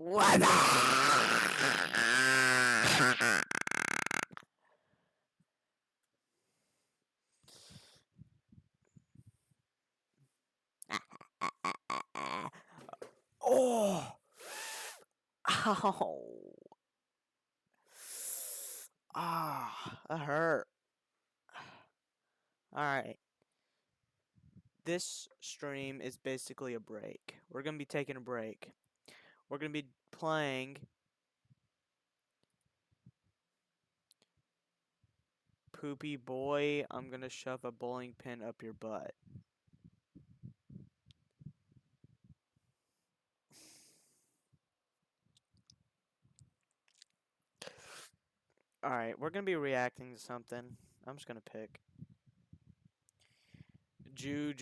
What? Oh! Ow! Ah, that hurt. Alright. This stream is basically a break. We're gonna be taking a break. We're gonna be playing Poopy Boy, I'm gonna shove a bowling pin up your butt. Alright, we're gonna be reacting to something. I'm just gonna pick. Jew.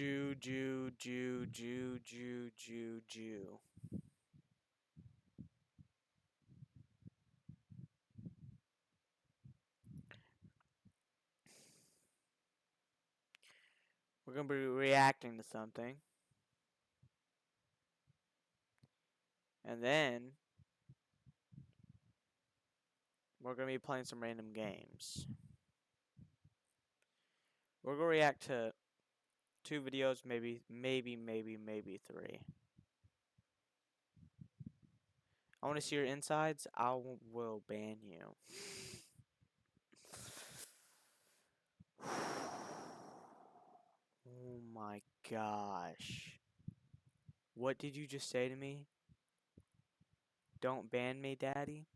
We're gonna be reacting to something. And then we're gonna be playing some random games. We're gonna react to 2 videos, maybe 3. I want to see your insides. I will ban you. Oh my gosh. What did you just say to me? Don't ban me, daddy?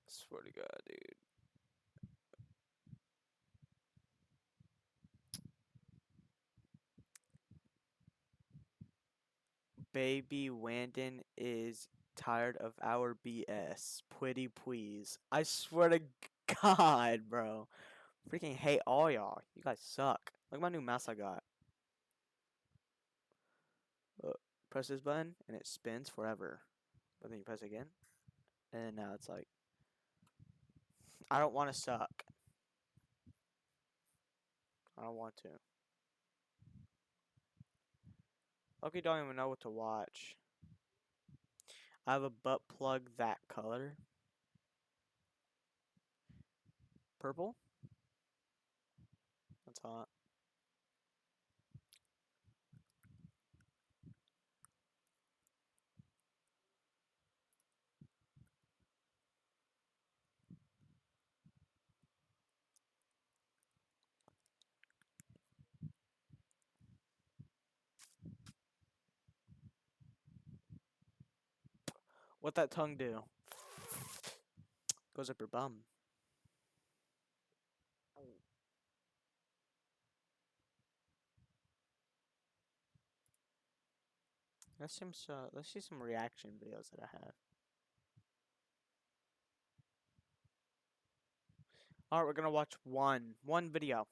Swear to God, dude. Baby Wandon is tired of our BS. Pretty please. I swear to God, bro. Freaking hate all y'all. You guys suck. Look at my new mouse I got. Press this button and it spins forever. But then you press it again. And now it's like, I don't want to suck. I don't want to. Okay, don't even know what to watch. I have a butt plug that color. Purple? That's hot. What that tongue do? Goes up your bum. Let's see some reaction videos that I have. Alright, we're gonna watch one video.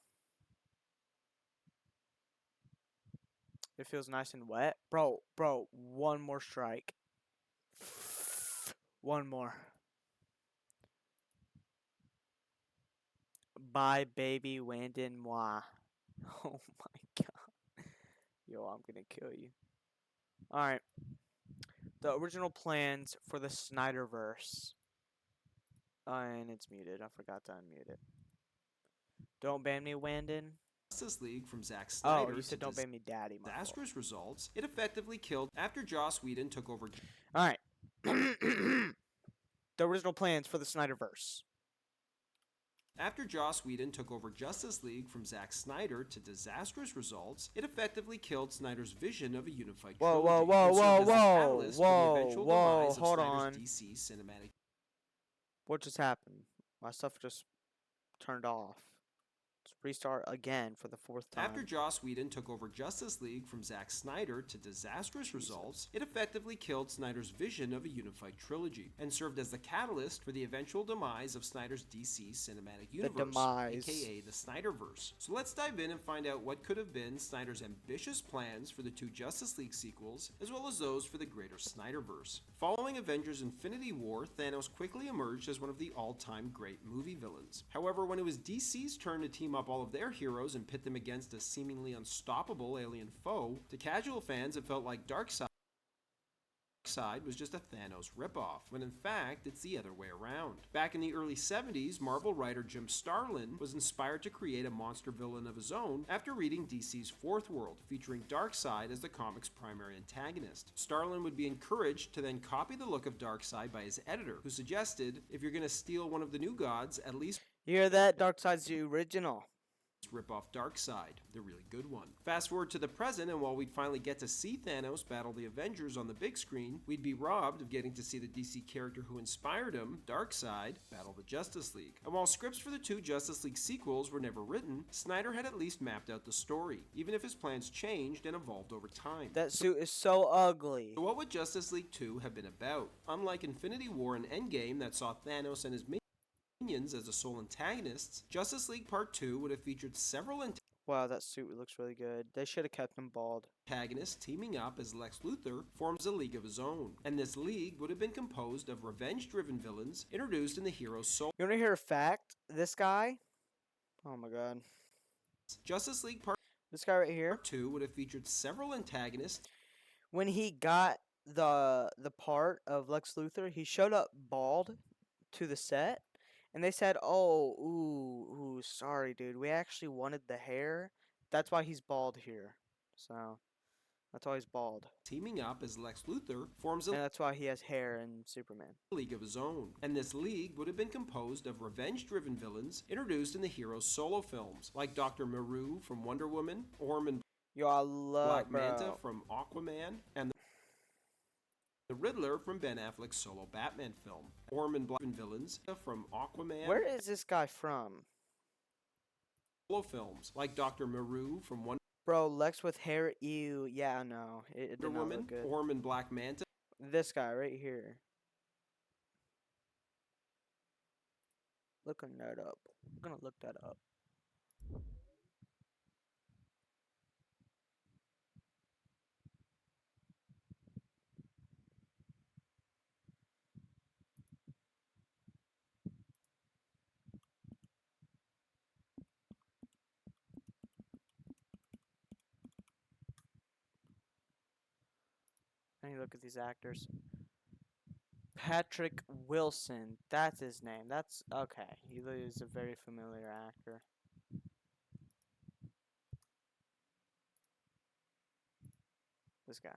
It feels nice and wet. Bro, one more strike. One more. Bye, baby Wandon moi. Oh my god. Yo, I'm gonna kill you. Alright. The original plans for the Snyderverse. And it's muted. I forgot to unmute it. Don't ban me, Wandon. Justice League from Zack Snyder. Oh, you said don't ban me, daddy. Disastrous results. It effectively killed after Joss Whedon took over. Alright. The original plans for the Snyderverse. After Joss Whedon took over Justice League from Zack Snyder to disastrous results, it effectively killed Snyder's vision of a unified trilogy. Whoa, hold on. DC cinematic. What just happened? My stuff just turned off. Let's restart again for the 4th time. After Joss Whedon took over Justice League from Zack Snyder to disastrous results, it effectively killed Snyder's vision of a unified trilogy and served as the catalyst for the eventual demise of Snyder's DC cinematic universe, aka the Snyderverse. So let's dive in and find out what could have been Snyder's ambitious plans for the 2 Justice League sequels, as well as those for the greater Snyderverse. Following Avengers Infinity War, Thanos quickly emerged as one of the all-time great movie villains. However, when it was DC's turn to team up all of their heroes and pit them against a seemingly unstoppable alien foe, to casual fans it felt like Darkseid was just a Thanos ripoff, when in fact it's the other way around. Back in the early 70s, Marvel writer Jim Starlin was inspired to create a monster villain of his own after reading DC's Fourth World, featuring Darkseid as the comic's primary antagonist. Starlin would be encouraged to then copy the look of Darkseid by his editor, who suggested, if you're going to steal one of the new gods, at least You hear that? Darkseid's the original. rip off Darkseid, the really good one. Fast forward to the present, and while we'd finally get to see Thanos battle the Avengers on the big screen, we'd be robbed of getting to see the DC character who inspired him, Darkseid, battle the Justice League. And while scripts for the 2 Justice League sequels were never written, Snyder had at least mapped out the story, even if his plans changed and evolved over time. That suit is so ugly. So what would Justice League 2 have been about? Unlike Infinity War and Endgame that saw Thanos and his minions as the sole antagonists, Justice League Part 2 would have featured several Wow, that suit looks really good. They should have kept him bald. antagonists teaming up as Lex Luthor forms a league of his own. And this league would have been composed of revenge-driven villains introduced in the hero's soul. You wanna hear a fact? This guy? Oh my god. Justice League Part This guy right here. 2 would have featured several antagonists When he got the part of Lex Luthor, he showed up bald to the set. And they said, "Oh, ooh, sorry, dude. We actually wanted the hair. That's why he's bald here. So, that's why he's bald. teaming up as Lex Luthor forms a And that's why he has hair in Superman." league of his own. And this league would have been composed of revenge-driven villains introduced in the hero's solo films, like Dr. Maru from Wonder Woman, Orm Yo, I love Black Manta from Aquaman, and the Riddler from Ben Affleck's solo Batman film. Orm and Black villains from Aquaman. Where is this guy from? Solo films, like Dr. Maru from Wonder Bro, Lex with hair, ew. Yeah, I know. It did not Woman, look good. Orm and Black Manta. This guy right here. Looking that up. I'm gonna look that up. I need to look at these actors. Patrick Wilson. That's his name. That's okay. He is a very familiar actor. This guy.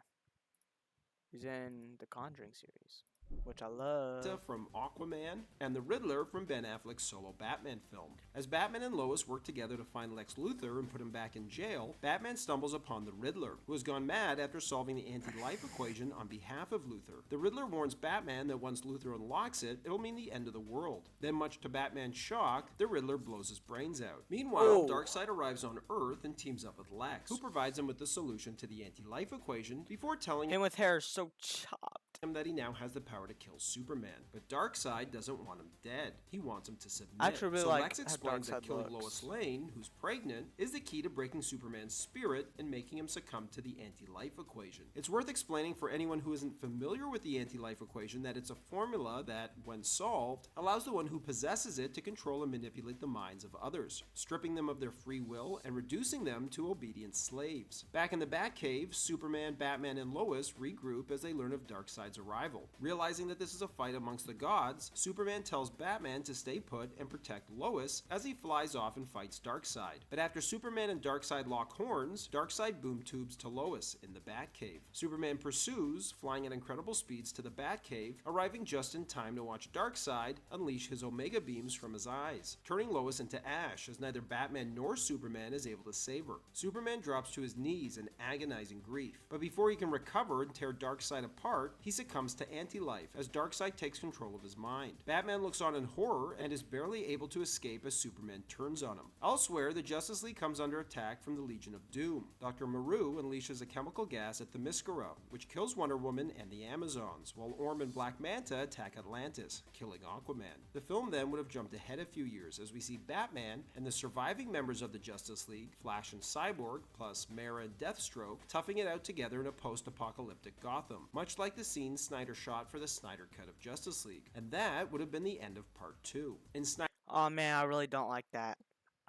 He's in the Conjuring series, which I love. From Aquaman, and the Riddler from Ben Affleck's solo Batman film. As Batman and Lois work together to find Lex Luthor and put him back in jail, Batman stumbles upon the Riddler, who has gone mad after solving the anti-life equation on behalf of Luthor. The Riddler warns Batman that once Luthor unlocks it, it'll mean the end of the world. Then, much to Batman's shock, the Riddler blows his brains out. Meanwhile, Darkseid arrives on Earth and teams up with Lex, who provides him with the solution to the anti-life equation before telling Him with hair so chopped. him that he now has the power to kill Superman. But Darkseid doesn't want him dead. He wants him to submit. I actually really so like Lex how explains that Darkseid killing looks. Lois Lane, who's pregnant, is the key to breaking Superman's spirit and making him succumb to the anti-life equation. It's worth explaining for anyone who isn't familiar with the anti-life equation that it's a formula that, when solved, allows the one who possesses it to control and manipulate the minds of others, stripping them of their free will and reducing them to obedient slaves. Back in the Batcave, Superman, Batman, and Lois regroup as they learn of Darkseid's arrival. Realizing that this is a fight amongst the gods, Superman tells Batman to stay put and protect Lois as he flies off and fights Darkseid. But after Superman and Darkseid lock horns, Darkseid boom tubes to Lois in the Batcave. Superman pursues, flying at incredible speeds to the Batcave, arriving just in time to watch Darkseid unleash his Omega beams from his eyes, turning Lois into ash as neither Batman nor Superman is able to save her. Superman drops to his knees in agonizing grief, but before he can recover and tear Darkseid apart, he succumbs to anti-life as Darkseid takes control of his mind. Batman looks on in horror and is barely able to escape as Superman turns on him. Elsewhere, the Justice League comes under attack from the Legion of Doom. Dr. Maru unleashes a chemical gas at Themyscira, which kills Wonder Woman and the Amazons, while Orm and Black Manta attack Atlantis, killing Aquaman. The film then would have jumped ahead a few years as we see Batman and the surviving members of the Justice League, Flash and Cyborg, plus Mara and Deathstroke, toughing it out together in a post-apocalyptic Gotham, much like the scene Snyder shot for the Snyder Cut of Justice League. And that would have been the end of Part 2. In Snyder Oh man, I really don't like that.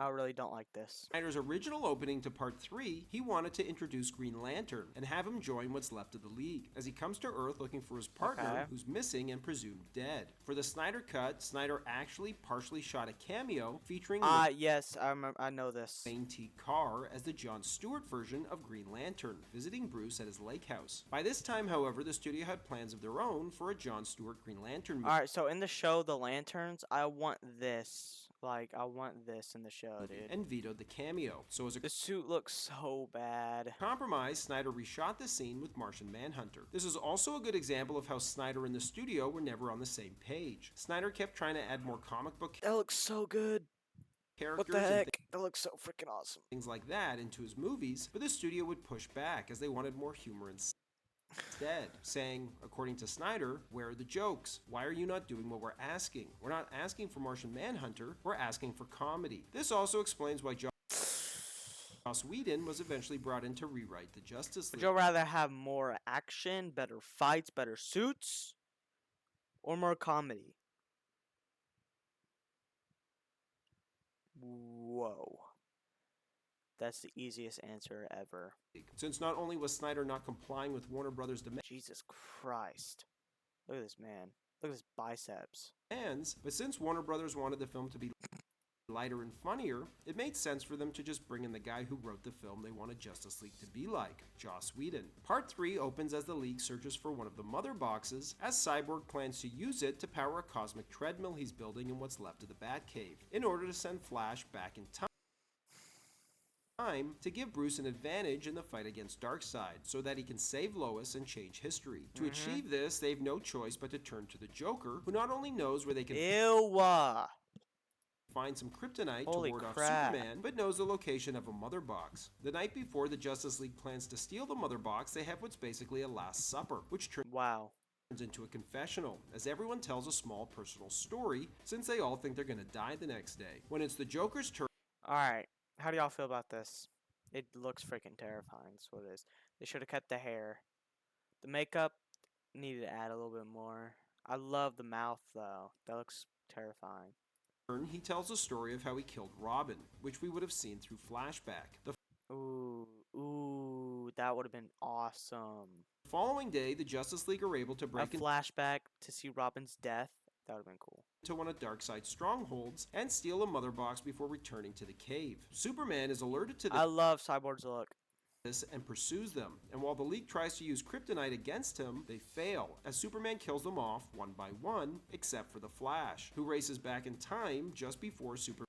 I really don't like this. Snyder's original opening to Part 3, he wanted to introduce Green Lantern and have him join what's left of the League, as he comes to Earth looking for his partner, Okay. who's missing and presumed dead. For the Snyder Cut, Snyder actually partially shot a cameo featuring Yes, I know this. Wayne T. Carr as the Jon Stewart version of Green Lantern, visiting Bruce at his lake house. By this time, however, the studio had plans of their own for a Jon Stewart Green Lantern movie. Alright, so in the show, The Lanterns, I want this. Like, I want this in the show, dude. And vetoed the cameo. So as a The suit looks so bad. compromise, Snyder reshot the scene with Martian Manhunter. This is also a good example of how Snyder and the studio were never on the same page. Snyder kept trying to add more comic book That looks so good. characters What the and heck? That looks so freaking awesome. things like that into his movies, but the studio would push back as they wanted more humor instead, saying, according to Snyder, where are the jokes? Why are you not doing what we're asking? We're not asking for Martian Manhunter, we're asking for comedy. This also explains why Joss Whedon was eventually brought in to rewrite the Justice Would League. you rather have more action, better fights, better suits, or more comedy? Whoa. That's the easiest answer ever. Since not only was Snyder not complying with Warner Brothers' Jesus Christ. Look at this man. Look at his biceps. demands, but since Warner Brothers wanted the film to be lighter and funnier, it made sense for them to just bring in the guy who wrote the film they wanted Justice League to be like, Joss Whedon. Part 3 opens as the League searches for one of the mother boxes, as Cyborg plans to use it to power a cosmic treadmill he's building in what's left of the Batcave, in order to send Flash back in time to give Bruce an advantage in the fight against Darkseid, so that he can save Lois and change history. To achieve this, they have no choice but to turn to the Joker, who not only knows where they can Ew. find some kryptonite Holy to ward off crap. Superman, but knows the location of a mother box. The night before the Justice League plans to steal the mother box, they have what's basically a Last Supper, which Wow. turns into a confessional, as everyone tells a small personal story, since they all think they're gonna die the next day. When it's the Joker's turn, Alright. How do y'all feel about this? It looks freaking terrifying. That's what it is. They should have kept the hair. The makeup needed to add a little bit more. I love the mouth, though. That looks terrifying. he tells a story of how he killed Robin, which we would have seen through flashback. The Ooh, that would have been awesome. following day, the Justice League are able to A break into flashback to see Robin's death. That would have been cool. one of Darkseid's strongholds and steal a mother box before returning to the cave. Superman is alerted to I love Cyborg's look. this and pursues them, and while the League tries to use kryptonite against him, they fail, as Superman kills them off one by one, except for the Flash, who races back in time just before Superman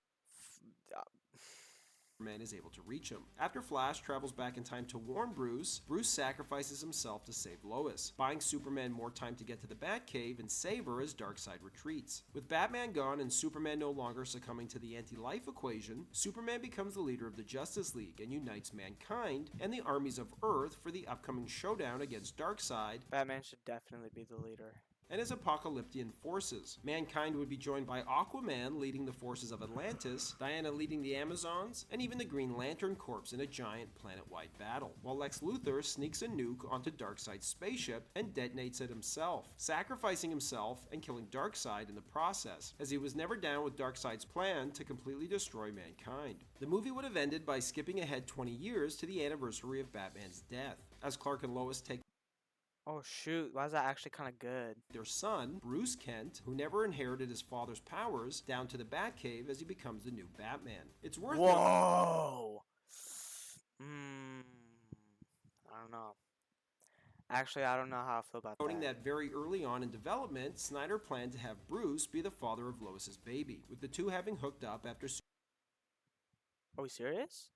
is able to reach him. After Flash travels back in time to warn Bruce, Bruce sacrifices himself to save Lois, buying Superman more time to get to the Batcave and save her as Darkseid retreats. With Batman gone and Superman no longer succumbing to the anti-life equation, Superman becomes the leader of the Justice League and unites mankind and the armies of Earth for the upcoming showdown against Darkseid Batman should definitely be the leader. and his apocalyptic forces. Mankind would be joined by Aquaman leading the forces of Atlantis, Diana leading the Amazons, and even the Green Lantern Corps in a giant planet-wide battle, while Lex Luthor sneaks a nuke onto Darkseid's spaceship and detonates it himself, sacrificing himself and killing Darkseid in the process, as he was never down with Darkseid's plan to completely destroy mankind. The movie would have ended by skipping ahead 20 years to the anniversary of Batman's death, as Clark and Lois take Oh shoot, why is that actually kind of good? their son, Bruce Kent, who never inherited his father's powers, down to the Batcave as he becomes the new Batman. It's worth noting Whoa! I don't know. Actually, I don't know how I feel about that. that very early on in development, Snyder planned to have Bruce be the father of Lois's baby, with the two having hooked up after Are we serious?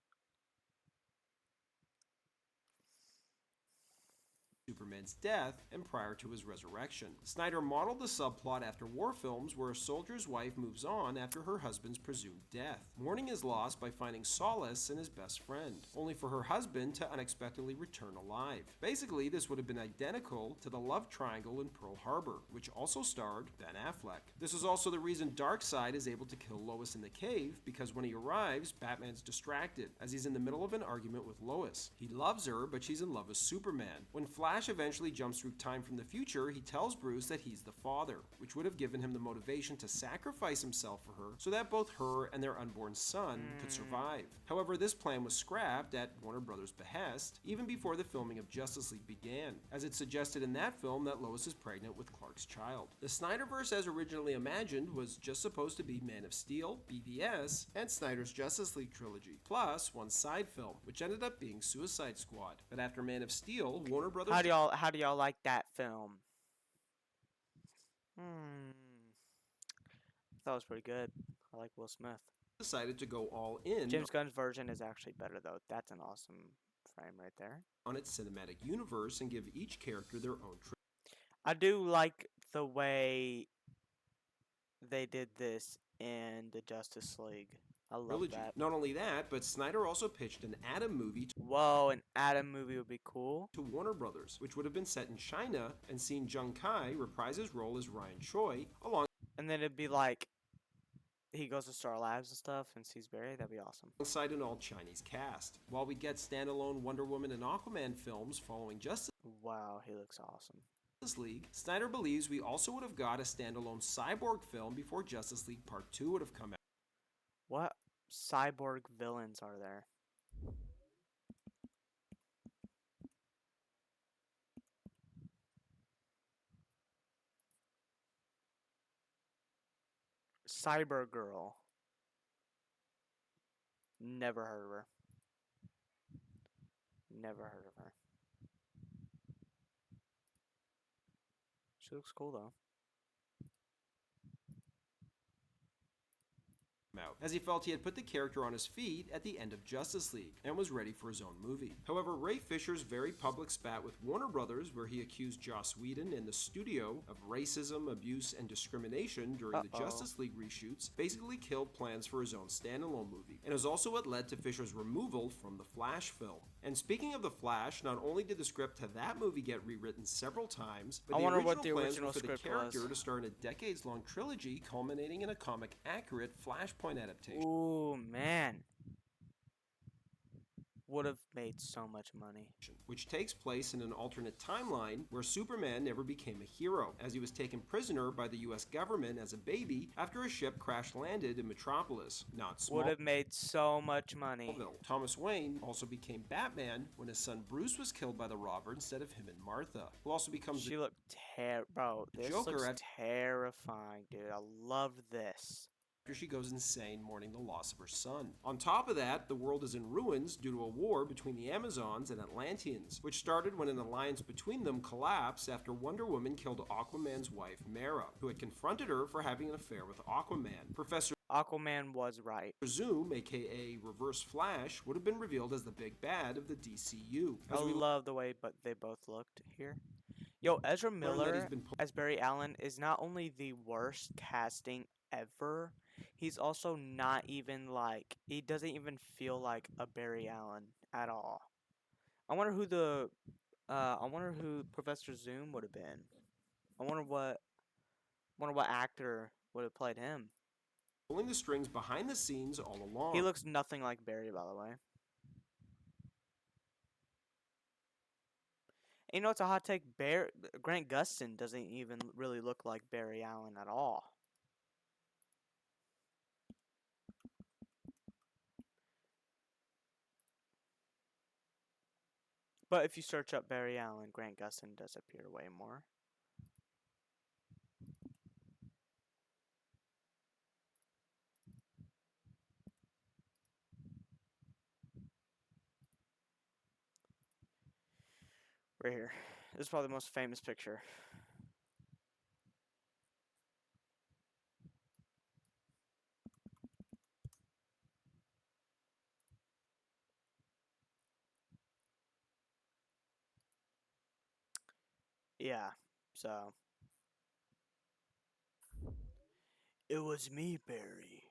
Superman's death and prior to his resurrection. Snyder modeled the subplot after war films where a soldier's wife moves on after her husband's presumed death. Mourning his loss by finding solace in his best friend, only for her husband to unexpectedly return alive. Basically, this would have been identical to the love triangle in Pearl Harbor, which also starred Ben Affleck. This is also the reason Darkseid is able to kill Lois in the cave, because when he arrives, Batman's distracted, as he's in the middle of an argument with Lois. He loves her, but she's in love with Superman. When Flash eventually jumps through time from the future, he tells Bruce that he's the father, which would have given him the motivation to sacrifice himself for her so that both her and their unborn son could survive. However, this plan was scrapped at Warner Brothers' behest even before the filming of Justice League began, as it suggested in that film that Lois is pregnant with Clark's child. The Snyderverse, as originally imagined, was just supposed to be Man of Steel, BVS, and Snyder's Justice League trilogy, plus one side film, which ended up being Suicide Squad. But after Man of Steel, Warner Brothers How do y'all like that film? That was pretty good. I like Will Smith. decided to go all in James Gunn's version is actually better though. That's an awesome frame right there. on its cinematic universe and give each character their own I do like the way they did this in the Justice League. I love trilogy. that. Not only that, but Snyder also pitched an Atom movie Whoa, an Atom movie would be cool. to Warner Brothers, which would have been set in China and seen Jung Kai reprise his role as Ryan Choi And then it'd be like he goes to Star Labs and stuff and sees Barry. That'd be awesome. alongside an all-Chinese cast. While we get standalone Wonder Woman and Aquaman films following Justice Wow, he looks awesome. League, Snyder believes we also would have got a standalone Cyborg film before Justice League Part 2 would have come out. What cyborg villains are there? Cyber Girl. Never heard of her. Never heard of her. She looks cool though. Out, as he felt he had put the character on his feet at the end of Justice League and was ready for his own movie. However, Ray Fisher's very public spat with Warner Brothers, where he accused Joss Whedon and the studio of racism, abuse, and discrimination during the Justice League reshoots, basically killed plans for his own standalone movie, and is also what led to Fisher's removal from the Flash film. And speaking of the Flash, not only did the script to that movie get rewritten several times, but the original plans were for the character to star in a decades-long trilogy culminating in a comic-accurate Flashpoint adaptation. Ooh, man. Would have made so much money. Which takes place in an alternate timeline where Superman never became a hero, as he was taken prisoner by the US government as a baby after a ship crash-landed in Metropolis, not Smallville. Would have made so much money. Thomas Wayne also became Batman when his son Bruce was killed by the robber instead of him and Martha, who also becomes She looked bro, this Joker looks terrifying, dude. I love this. after she goes insane mourning the loss of her son. On top of that, the world is in ruins due to a war between the Amazons and Atlanteans, which started when an alliance between them collapsed after Wonder Woman killed Aquaman's wife Mera, who had confronted her for having an affair with Aquaman. Professor Aquaman was right. Zoom, aka Reverse Flash, would have been revealed as the big bad of the DCU. I love the way they both looked here. Yo, Ezra Miller as Barry Allen is not only the worst casting ever, he's also not even like, he doesn't even feel like a Barry Allen at all. I wonder who Professor Zoom would have been. I wonder what actor would have played him. Pulling the strings behind the scenes all along. He looks nothing like Barry, by the way. You know, it's a hot take. Grant Gustin doesn't even really look like Barry Allen at all. But if you search up Barry Allen, Grant Gustin does appear way more. Right here. This is probably the most famous picture. Yeah, so. It was me, Barry.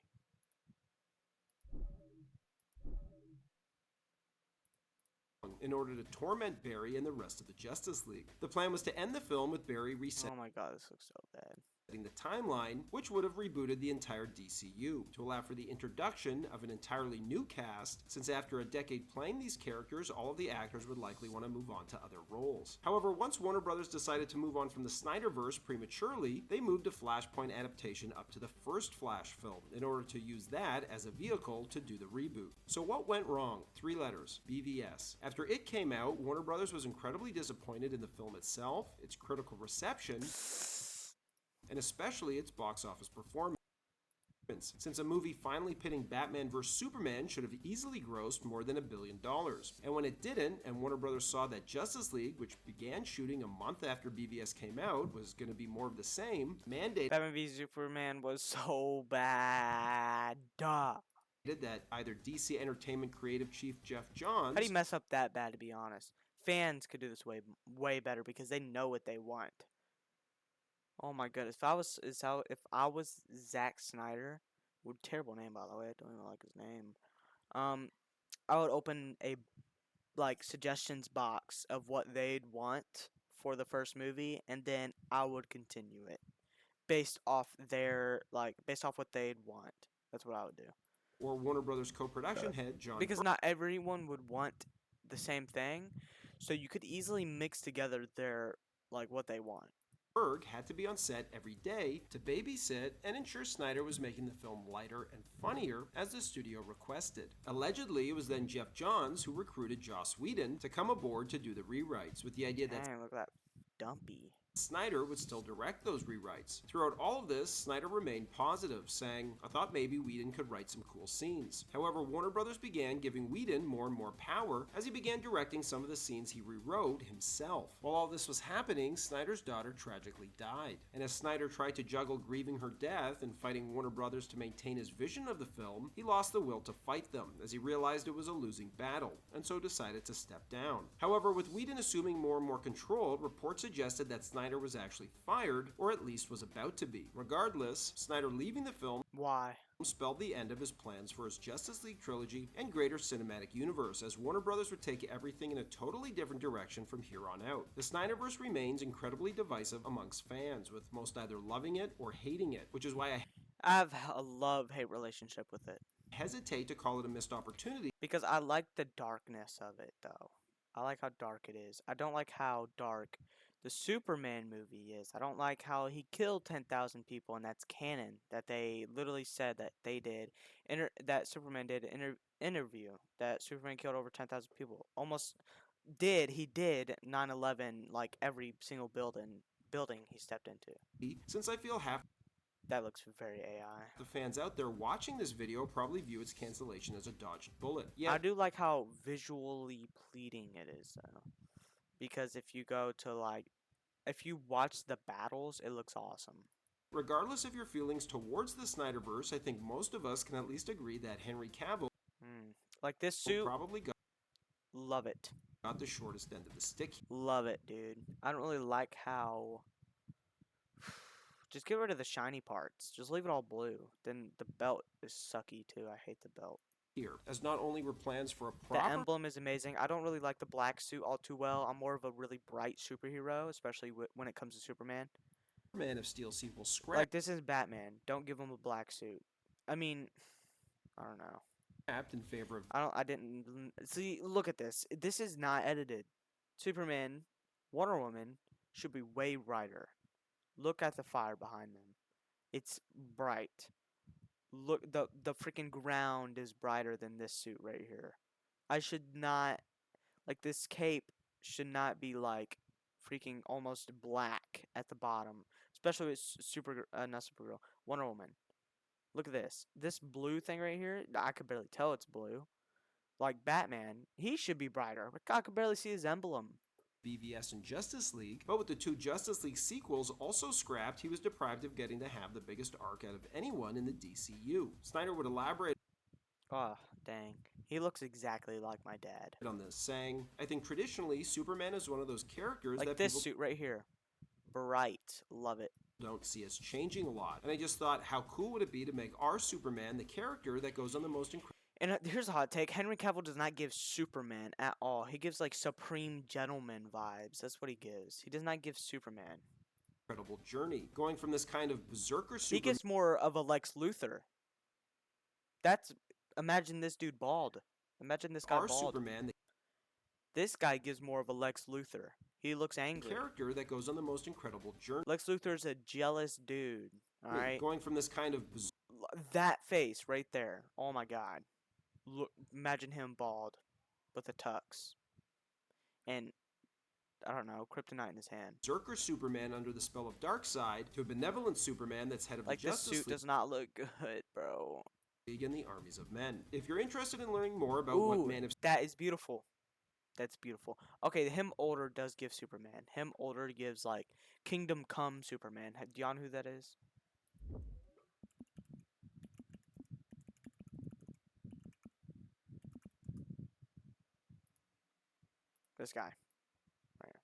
In order to torment Barry and the rest of the Justice League. The plan was to end the film with Barry resetting Oh my god, this looks so bad. the timeline, which would have rebooted the entire DCU to allow for the introduction of an entirely new cast, since after a decade playing these characters, all of the actors would likely want to move on to other roles. However, once Warner Brothers decided to move on from the Snyderverse prematurely, they moved a Flashpoint adaptation up to the first Flash film in order to use that as a vehicle to do the reboot. So what went wrong? 3 letters: BVS. After it came out, Warner Brothers was incredibly disappointed in the film itself, its critical reception, and especially its box office performance, since a movie finally pitting Batman vs. Superman should have easily grossed more than $1 billion. And when it didn't, and Warner Brothers saw that Justice League, which began shooting a month after BVS came out, was going to be more of the same, mandated Batman v Superman was so bad. Duh. that either DC Entertainment creative chief Jeff Johns How do you mess up that bad, to be honest? Fans could do this way better because they know what they want. Oh my goodness! If I was Zack Snyder, terrible name by the way. I don't even like his name. I would open a suggestions box of what they'd want for the first movie, and then I would continue it based off what they'd want. That's what I would do. or Warner Brothers co-production head John Because not everyone would want the same thing, so you could easily mix together their what they want. Berg had to be on set every day to babysit and ensure Snyder was making the film lighter and funnier as the studio requested. Allegedly, it was then Jeff Johns who recruited Joss Whedon to come aboard to do the rewrites, with the idea that Dang, look at that dumpy. Snyder would still direct those rewrites. Throughout all of this, Snyder remained positive, saying, "I thought maybe Whedon could write some cool scenes." However, Warner Brothers began giving Whedon more and more power as he began directing some of the scenes he rewrote himself. While all this was happening, Snyder's daughter tragically died. And as Snyder tried to juggle grieving her death and fighting Warner Brothers to maintain his vision of the film, he lost the will to fight them as he realized it was a losing battle, and so decided to step down. However, with Whedon assuming more and more control, reports suggested that Snyder was actually fired, or at least was about to be. Regardless, Snyder leaving the film Why? spelled the end of his plans for his Justice League trilogy and greater cinematic universe, as Warner Brothers would take everything in a totally different direction from here on out. The Snyderverse remains incredibly divisive amongst fans, with most either loving it or hating it, which is why I have a love-hate relationship with it. I hesitate to call it a missed opportunity. Because I like the darkness of it, though. I like how dark it is. I don't like how dark the Superman movie is. I don't like how he killed 10,000 people, and that's canon. That they literally said that they did. That Superman did an interview that Superman killed over 10,000 people. Almost did. He did 9/11, every single building he stepped into. Since I feel half That looks very AI. the fans out there watching this video probably view its cancellation as a dodged bullet. I Yet, do like how visually pleading it is, though. Because if you go to if you watch the battles, it looks awesome. regardless of your feelings towards the Snyderverse, I think most of us can at least agree that Henry Cavill Like this suit, probably love it. got the shortest end of the stick. Love it, dude. I don't really like how... Just get rid of the shiny parts. Just leave it all blue. Then the belt is sucky, too. I hate the belt. Here, as not only were plans for a The proper emblem is amazing. I don't really like the black suit all too well. I'm more of a really bright superhero, especially when it comes to Superman. Man of Steel sequel scrapped Like, this is Batman. Don't give him a black suit. I mean, I don't know. in favor of I didn't see. Look at this. This is not edited. Superman, Wonder Woman should be way brighter. Look at the fire behind them. It's bright. Look, the freaking ground is brighter than this suit right here. I should not, this cape should not be freaking almost black at the bottom, especially with not Supergirl, Wonder Woman. Look at this. This blue thing right here, I could barely tell it's blue. Like Batman, he should be brighter. I could barely see his emblem. BVS and Justice League, but with the 2 Justice League sequels also scrapped, he was deprived of getting to have the biggest arc out of anyone in the DCU. Snyder would elaborate Oh, dang. He looks exactly like my dad. on this, saying, "I think traditionally Superman is one of those characters Like that this people suit right here. Bright. Love it. don't see as changing a lot." And I just thought, how cool would it be to make our Superman the character that goes on the most And here's a hot take. Henry Cavill does not give Superman at all. He gives Supreme Gentleman vibes. That's what he gives. He does not give Superman. incredible journey, going from this kind of berserker He Superman gets more of a Lex Luthor. Imagine this dude bald. Imagine this guy our bald. Superman, This guy gives more of a Lex Luthor. He looks the angry. character that goes on the most incredible journey, Lex Luthor's a jealous dude. Alright? going from this kind of That face right there. Oh my god. Look, imagine him bald with a tux. And, I don't know, kryptonite in his hand. berserker Superman under the spell of Darkseid to a benevolent Superman that's head of Like, the this Justice suit does not look good, bro. League and the armies of men. If you're interested in learning more about Ooh, what Man of that is beautiful. That's beautiful. Okay, him older does give Superman. Him older gives, like, Kingdom Come Superman. Do you know who that is? This guy. Right here.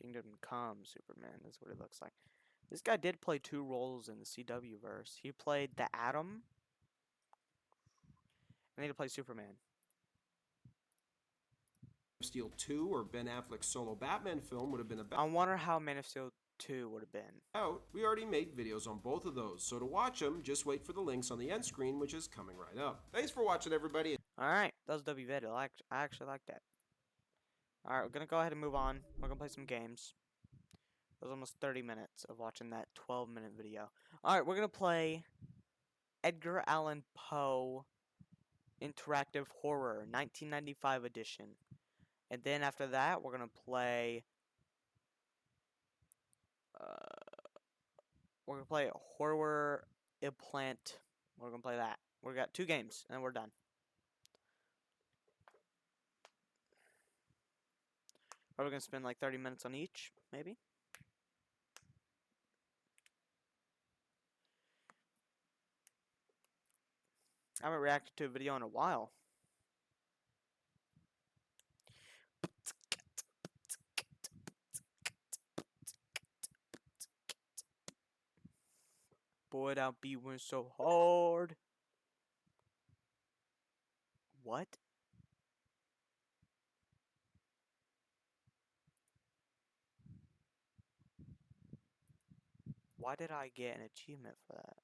Kingdom Come Superman is what it looks like. This guy did play 2 roles in the CW verse. He played the Atom. And then he played Superman. Steel 2 or Ben Affleck's solo Batman film would have been I wonder how Man of Steel 2 would have been. about. We already made videos on both of those, so to watch them, just wait for the links on the end screen, which is coming right up. Thanks for watching, everybody. Alright, that was W video. I actually like that. Alright, we're gonna go ahead and move on. We're gonna play some games. That was almost 30 minutes of watching that 12-minute video. Alright, we're gonna play Edgar Allan Poe Interactive Horror 1995 edition. And then after that, we're gonna play Horror Implant. We're gonna play that. We got 2 games and we're done. Probably gonna spend like 30 minutes on each, maybe. I haven't reacted to a video in a while. Boy, that beat went so hard. What? Why did I get an achievement for that?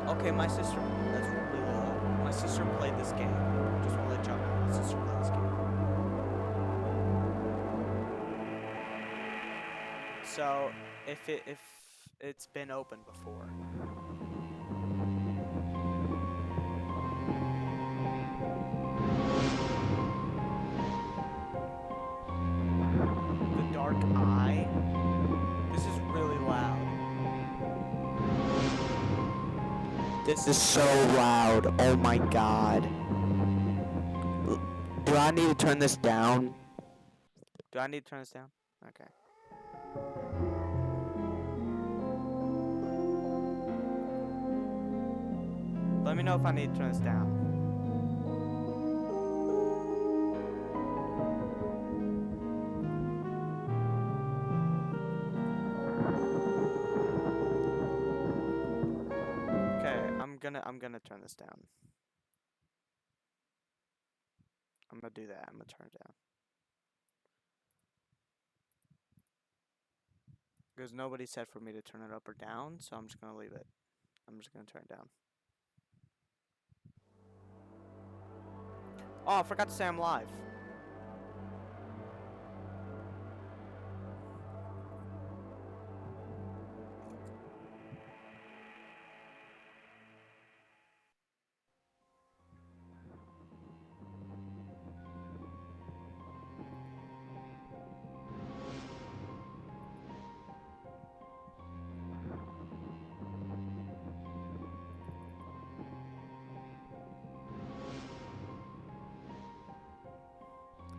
Okay, my sister. That's really loud. My sister played this game. Just want to let y'all know. My sister played this game. So, if it's been open before. The Dark Eye. This is really loud. This is so loud. Oh my god. Do I need to turn this down? Do I need to turn this down? Okay. Let me know if I need to turn this down. I'm gonna turn this down. I'm gonna do that. I'm gonna turn it down. Because nobody said for me to turn it up or down, so I'm just gonna leave it. I'm just gonna turn it down. Oh, I forgot to say I'm live.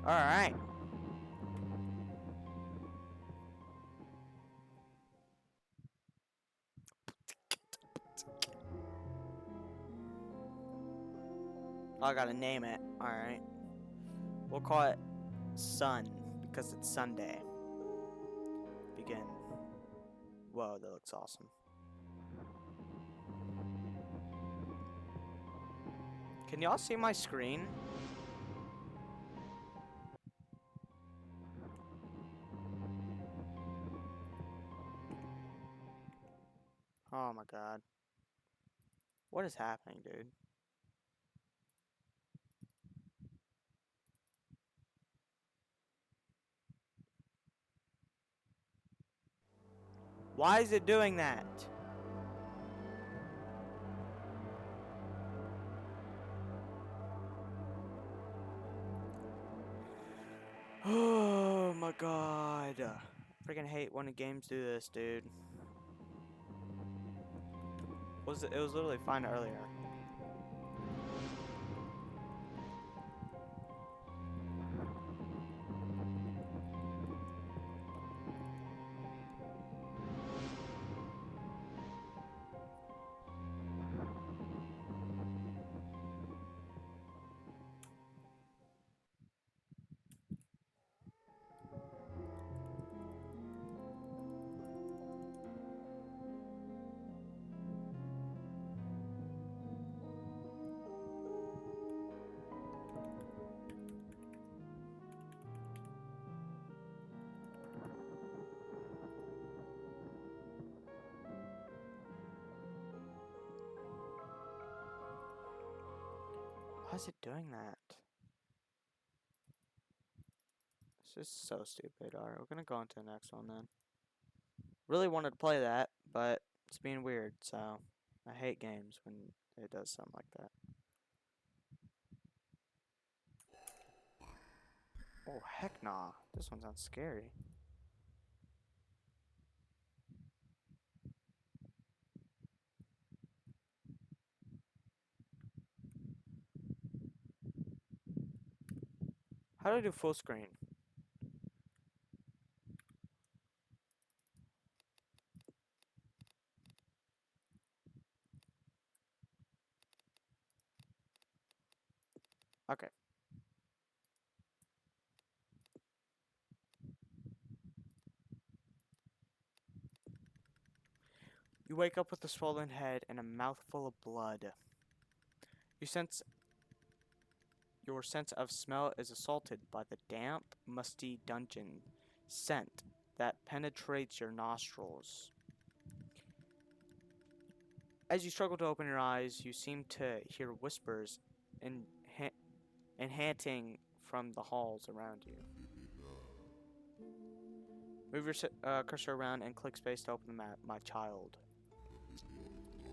Alright. I gotta name it. Alright. We'll call it Sun because it's Sunday. Begin. Whoa, that looks awesome. Can y'all see my screen? Oh my god. What is happening, dude? Why is it doing that? Oh my god. I freaking hate when the games do this, dude. It was literally fine earlier. Why is it doing that? This is so stupid. Alright, we're gonna go on to the next one then. Really wanted to play that, but it's being weird, so I hate games when it does something like that. Oh, heck nah. This one sounds scary. How do I do full screen? Okay. You wake up with a swollen head and a mouthful of blood. You sense Your sense of smell is assaulted by the damp, musty dungeon scent that penetrates your nostrils. As you struggle to open your eyes, you seem to hear whispers and hinting from the halls around you. Move your cursor around and click space to open the map. My child.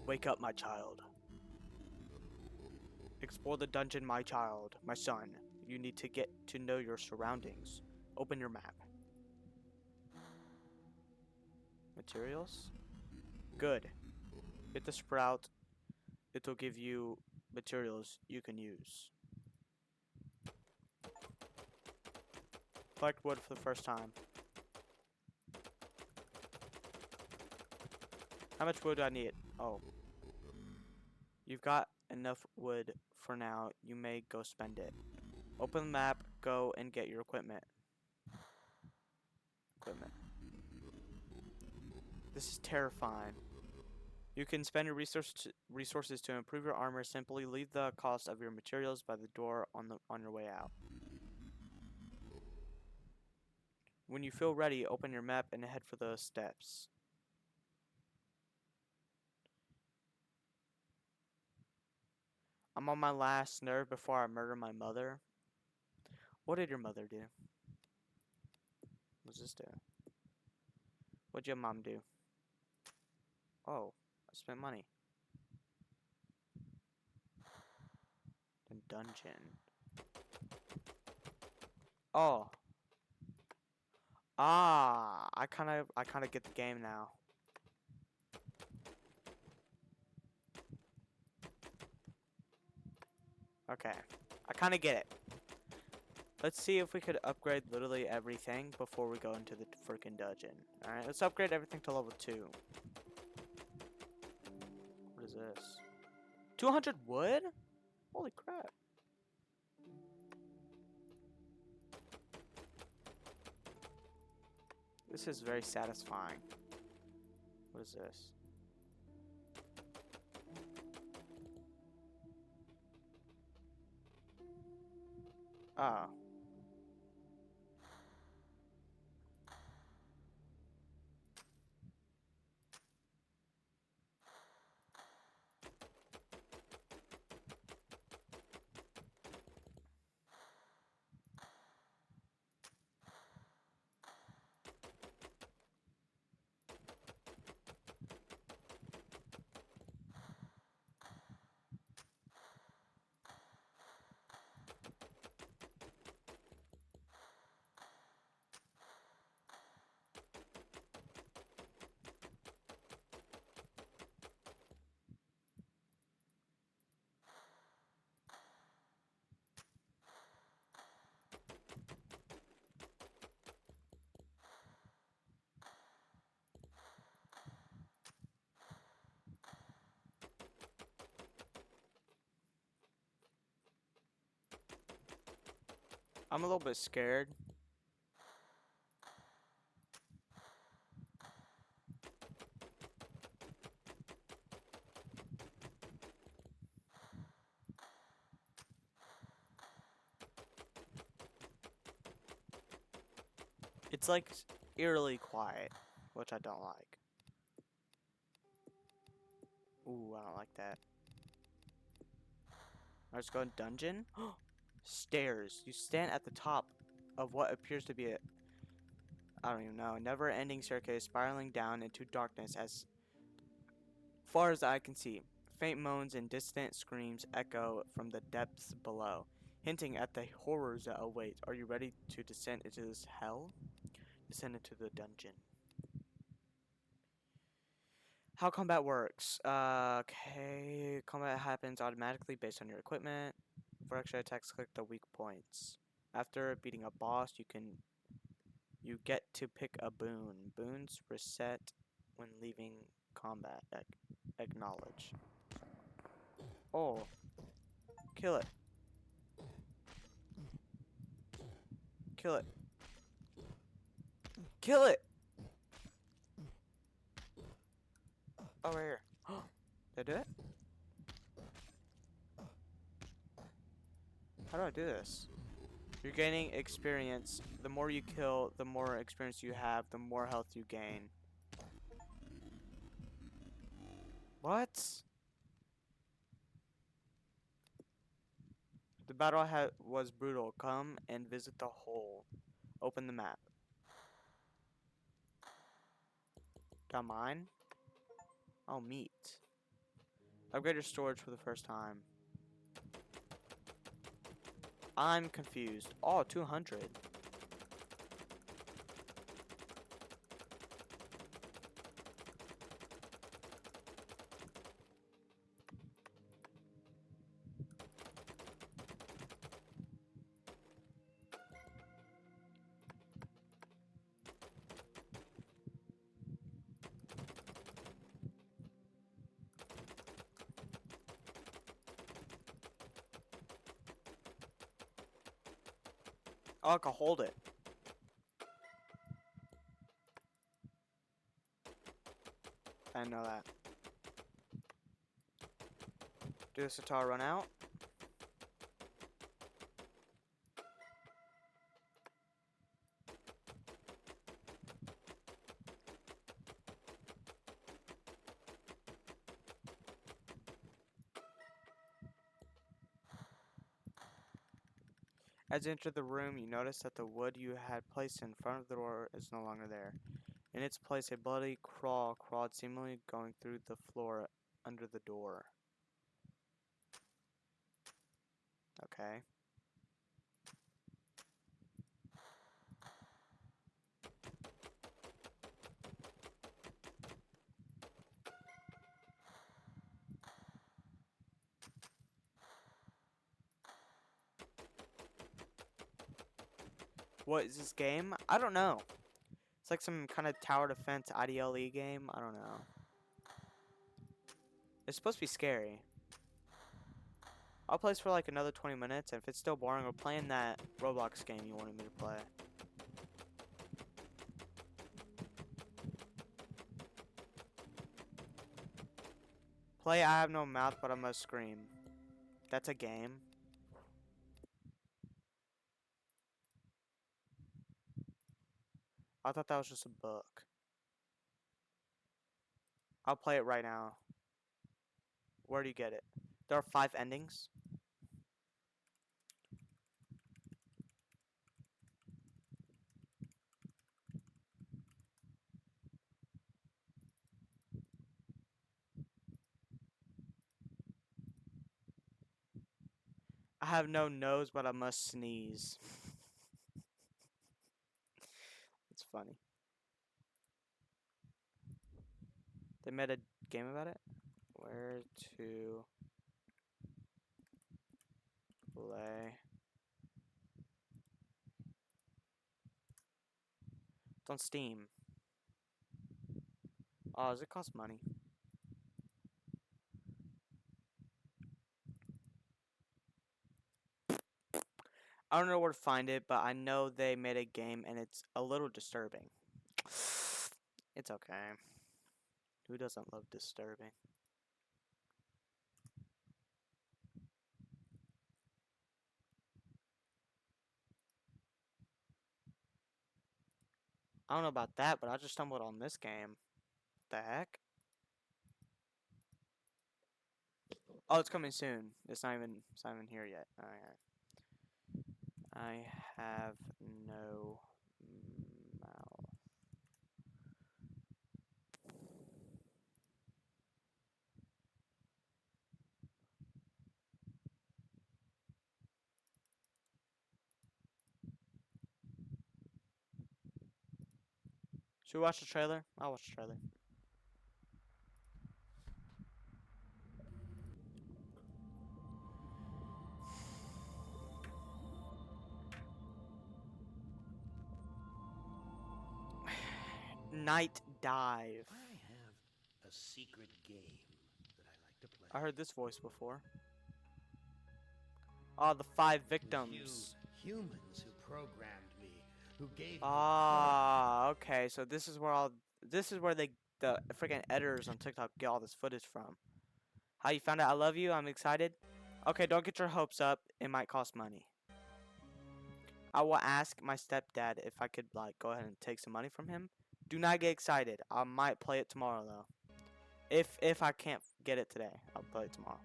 Wake up, my child. Explore the dungeon, my child. My son. You need to get to know your surroundings. Open your map. Materials? Good. Hit the sprout. It'll give you materials you can use. Collect wood for the first time. How much wood do I need? Oh. You've got enough wood for now. You may go spend it. Open the map, go and get your equipment. This is terrifying. You can spend your resources to improve your armor. Simply leave the cost of your materials by the door on your way out. When you feel ready, open your map and head for those steps. I'm on my last nerve before I murder my mother. What did your mother do? What's this do? What'd your mom do? Oh, I spent money. The dungeon. Oh. Ah, I kind of get the game now. Okay. I kind of get it. Let's see if we could upgrade literally everything before we go into the freaking dungeon. Alright, let's upgrade everything to level 2. What is this? 200 wood? Holy crap. This is very satisfying. What is this? Oh. I'm a little bit scared. It's like eerily quiet, which I don't like. Ooh, I don't like that. Let's go in dungeon. Stairs. You stand at the top of what appears to be a, I don't even know, never-ending staircase spiraling down into darkness as far as the eye can see. Faint moans and distant screams echo from the depths below, hinting at the horrors that await. Are you ready to descend into this hell? Descend into the dungeon. How combat works. Okay. Combat happens automatically based on your equipment. For extra attacks, click the weak points. After beating a boss, you get to pick a boon. Boons reset when leaving combat. Acknowledge. Oh. Kill it. Kill it. Kill it! Over here. Did I do it? How do I do this? You're gaining experience. The more you kill, the more experience you have, the more health you gain. What? The battle was brutal. Come and visit the hole. Open the map. Got mine? Oh, meat. Upgrade your storage for the first time. I'm confused. Oh, 200. Oh, I can hold it. I didn't know that. Do this until I run out. As you enter the room, you notice that the wood you had placed in front of the door is no longer there. In its place, a bloody crawl crawled seemingly going through the floor under the door. Okay. What is this game? I don't know. It's like some kind of tower defense IDLE game. I don't know. It's supposed to be scary. I'll play this for like another 20 minutes, and if it's still boring, we're playing that Roblox game you wanted me to play. Play I Have No Mouth, but I Must Scream. That's a game. I thought that was just a book. I'll play it right now. Where do you get it? There are 5 endings. I have no nose, but I must sneeze. It's funny. They made a game about it. Where to play. It's on Steam. Oh, does it cost money? I don't know where to find it, but I know they made a game and it's a little disturbing. It's okay. Who doesn't love disturbing? I don't know about that, but I just stumbled on this game. What the heck? Oh, it's coming soon. It's not even here yet. Alright. I have no mouth. Should we watch the trailer? I'll watch the trailer. Night Dive. I have a secret game that I like to play. I heard this voice before. Oh, the 5 It was victims. you humans who programmed me, who gave me Ah, okay. So this is where the freaking editors on TikTok get all this footage from. How you found out I love you? I'm excited. Okay, don't get your hopes up. It might cost money. I will ask my stepdad if I could like go ahead and take some money from him. Do not get excited. I might play it tomorrow though. If I can't get it today, I'll play it tomorrow.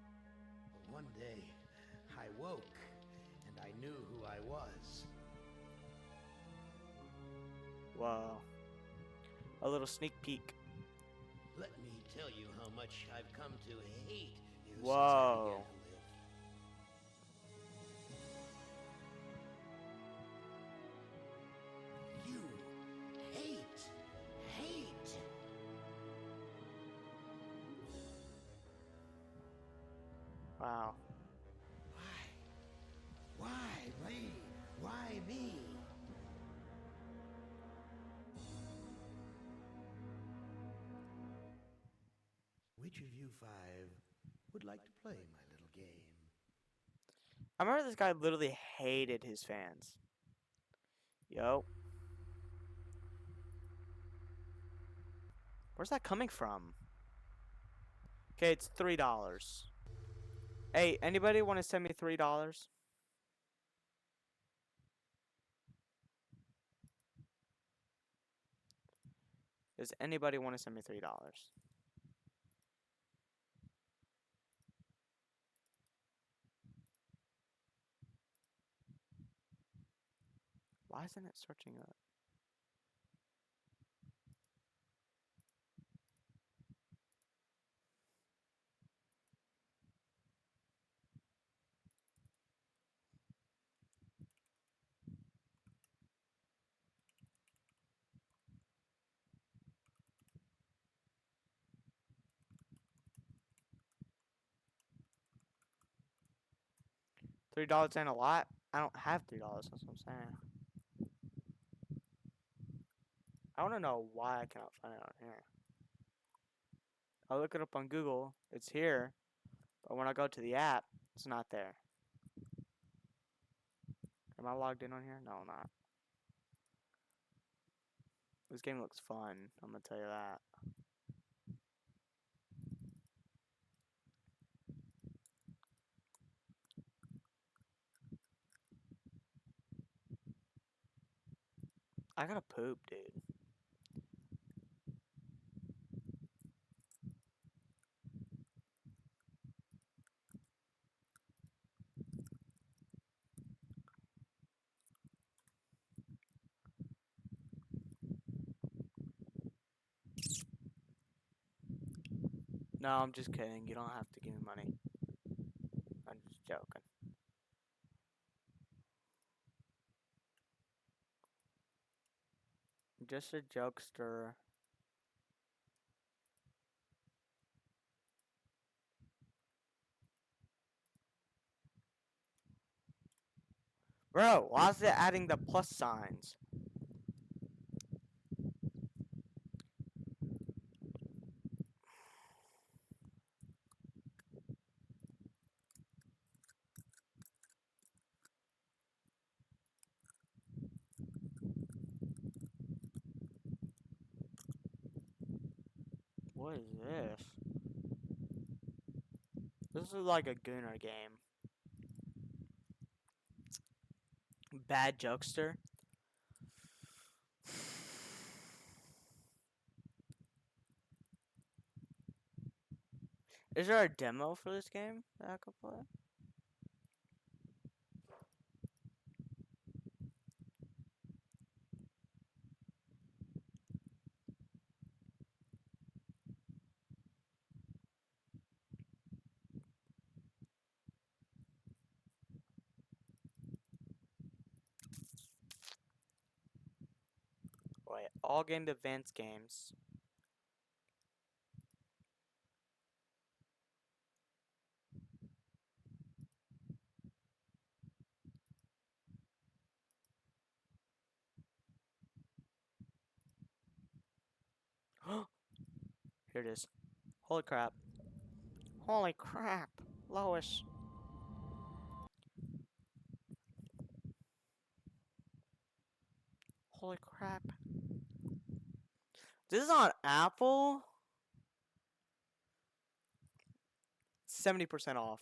But one day, I woke, and I knew who I was. Whoa. A little sneak peek. Let me tell you how much I've come to hate you since I Whoa. began to live. You hate. Wow. Why, Ray? Why me? Which of you 5 would like to play my little game? I remember this guy literally hated his fans. Yo. Where's that coming from? Okay, it's $3. Hey, anybody want to send me $3? Does anybody want to send me $3? Why isn't it searching up? $3 ain't a lot. I don't have $3. That's what I'm saying. I want to know why I cannot find it on here. I look it up on Google. It's here. But when I go to the app, it's not there. Am I logged in on here? No, I'm not. This game looks fun. I'm going to tell you that. I gotta poop, dude. No, I'm just kidding. You don't have to give me money. I'm just joking. I'm just a jokester. Bro, why is it adding the plus signs? What is this? This is like a Gooner game. Bad jokester. Is there a demo for this game that I could play? Wait, all game advanced games. Here it is. Holy crap. Holy crap. Lois. Holy crap. This is on Apple? 70% off.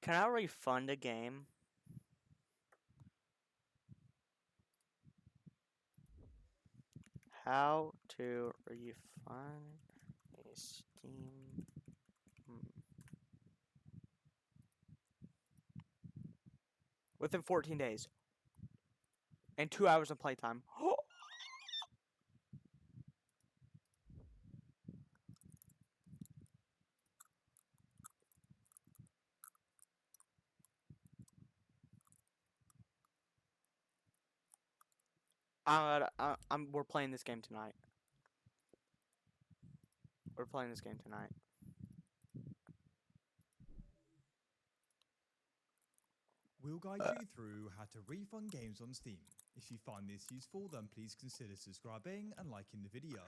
Can I refund a game? How to refund a Steam. Within 14 days. And 2 hours of playtime. We're playing this game tonight. We're playing this game tonight. We'll guide you through how to refund games on Steam. If you find this useful, then please consider subscribing and liking the video.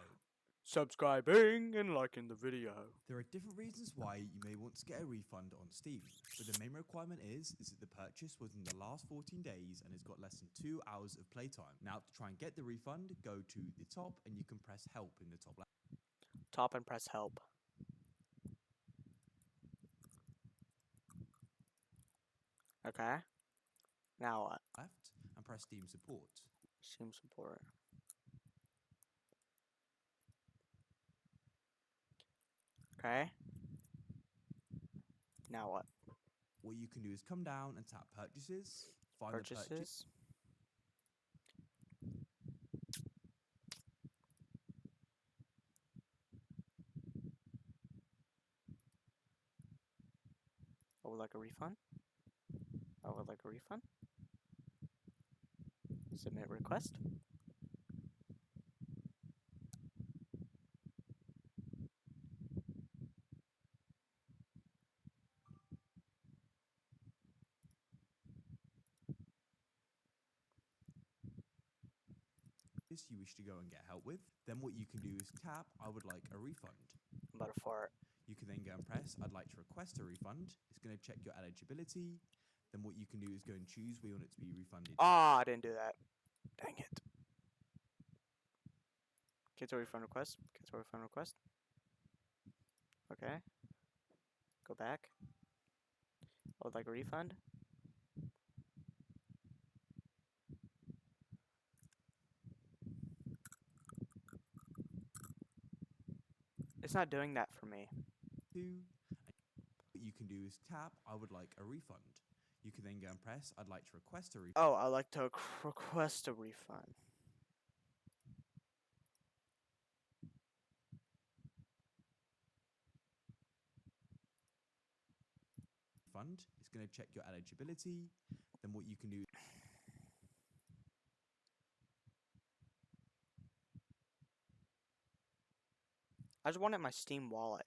Subscribing and liking the video. There are different reasons why you may want to get a refund on Steam, but the main requirement is that the purchase was in the last 14 days and has got less than 2 hours of playtime. Now, to try and get the refund, go to the top and you can press help in the top left. Top and press help. Okay. Now what? Left and press Steam support. Steam support. Okay. Now what? What you can do is come down and tap purchases, find the purchase. Purchases. I would like a refund. I would like a refund. Submit request. You wish to go and get help with, then what you can do is tap I would like a refund. I'm about to fart. You can then go and press I'd like to request a refund. It's going to check your eligibility. Then what you can do is go and choose where you want it to be refunded. Ah, I didn't do that. Dang it. Cancel refund request. Cancel refund request. Okay. Go back. I would like a refund. It's not doing that for me. two. What you can do is tap I would like a refund. You can then go and press I'd like to request a refund. Oh, I like to request a refund. It's going to check your eligibility. Then what you can do I just wanted my Steam wallet.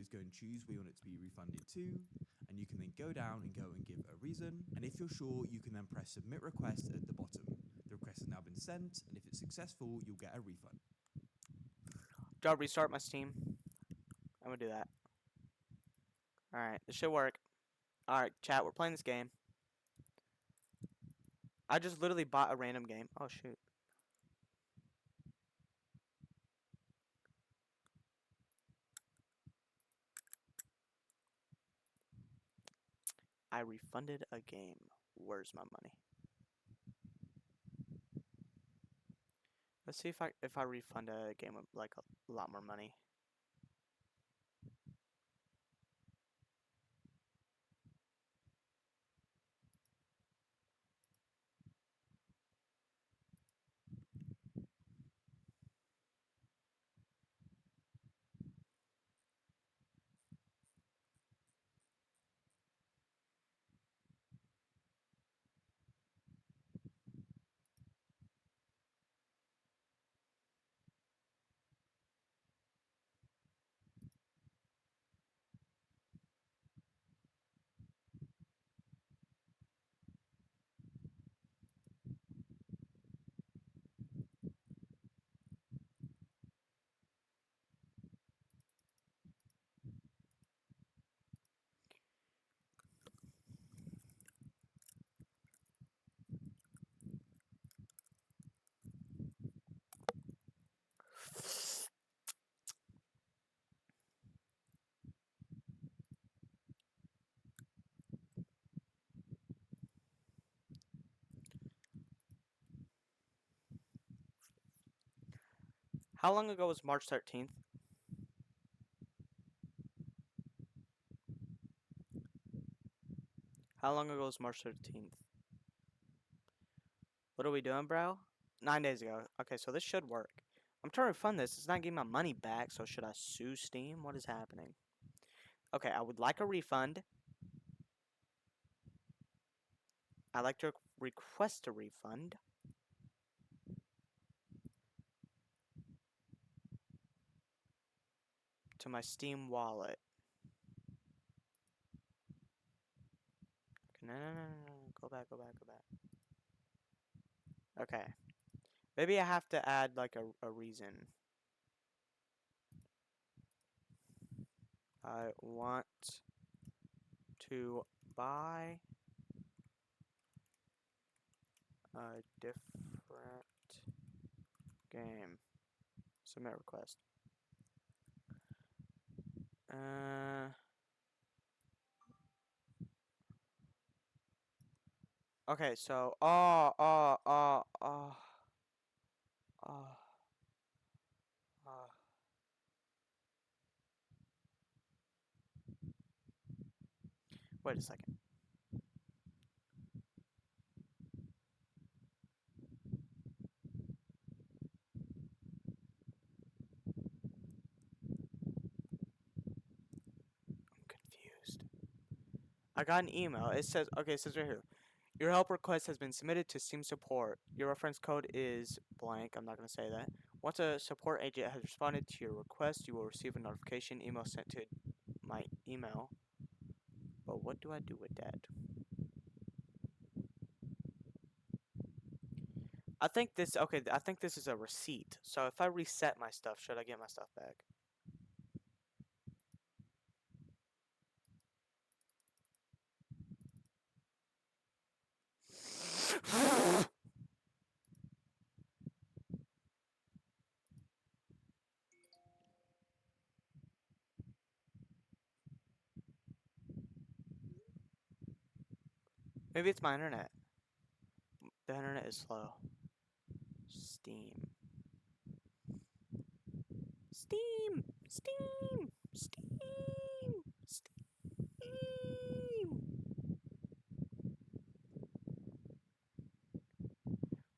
is go and choose where you want it to be refunded to, and you can then go down and go and give a reason. And if you're sure, you can then press submit request at the bottom. The request has now been sent, and if it's successful, you'll get a refund. Do I restart my Steam? I'm gonna do that. Alright, this should work. Alright, chat, we're playing this game. I just literally bought a random game. Oh, shoot. I refunded a game. Where's my money? Let's see if I refund a game with like a lot more money. How long ago was March 13th? How long ago was March 13th? What are we doing, bro? 9 days ago. Okay, so this should work. I'm trying to refund this. It's not getting my money back, so should I sue Steam? What is happening? Okay, I would like a refund. I'd like to request a refund. To my Steam wallet. Okay, no. Go back. Okay. Maybe I have to add like a reason. I want to buy a different game. Submit request. Okay, so wait a second. I'm confused. I got an email. It says, okay, it says right here. Your help request has been submitted to Steam support. Your reference code is blank. I'm not going to say that. Once a support agent has responded to your request, you will receive a notification email sent to my email. But what do I do with that? I think this, okay, I think this is a receipt. So if I reset my stuff, should I get my stuff back? Maybe it's my internet. The internet is slow. Steam. Steam! Steam! Steam! Steam!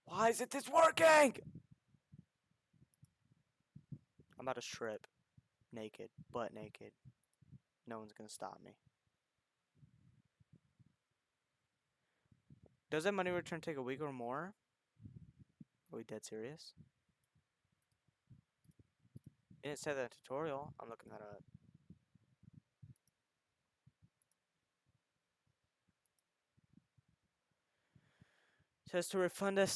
Why isn't this working? I'm about to strip. Naked. Butt naked. No one's gonna stop me. Doesn't money return take a week or more? Are we dead serious? It didn't say that in the tutorial. I'm looking that up. It says to refund a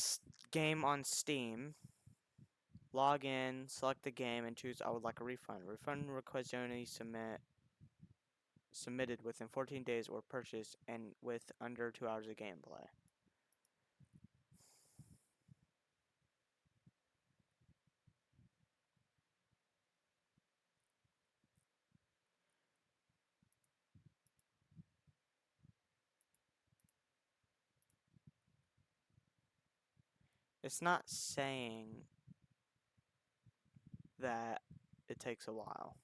game on Steam, log in, select the game, and choose I would like a refund. Refund request only submitted within 14 days or purchased and with under 2 hours of gameplay. It's not saying that it takes a while.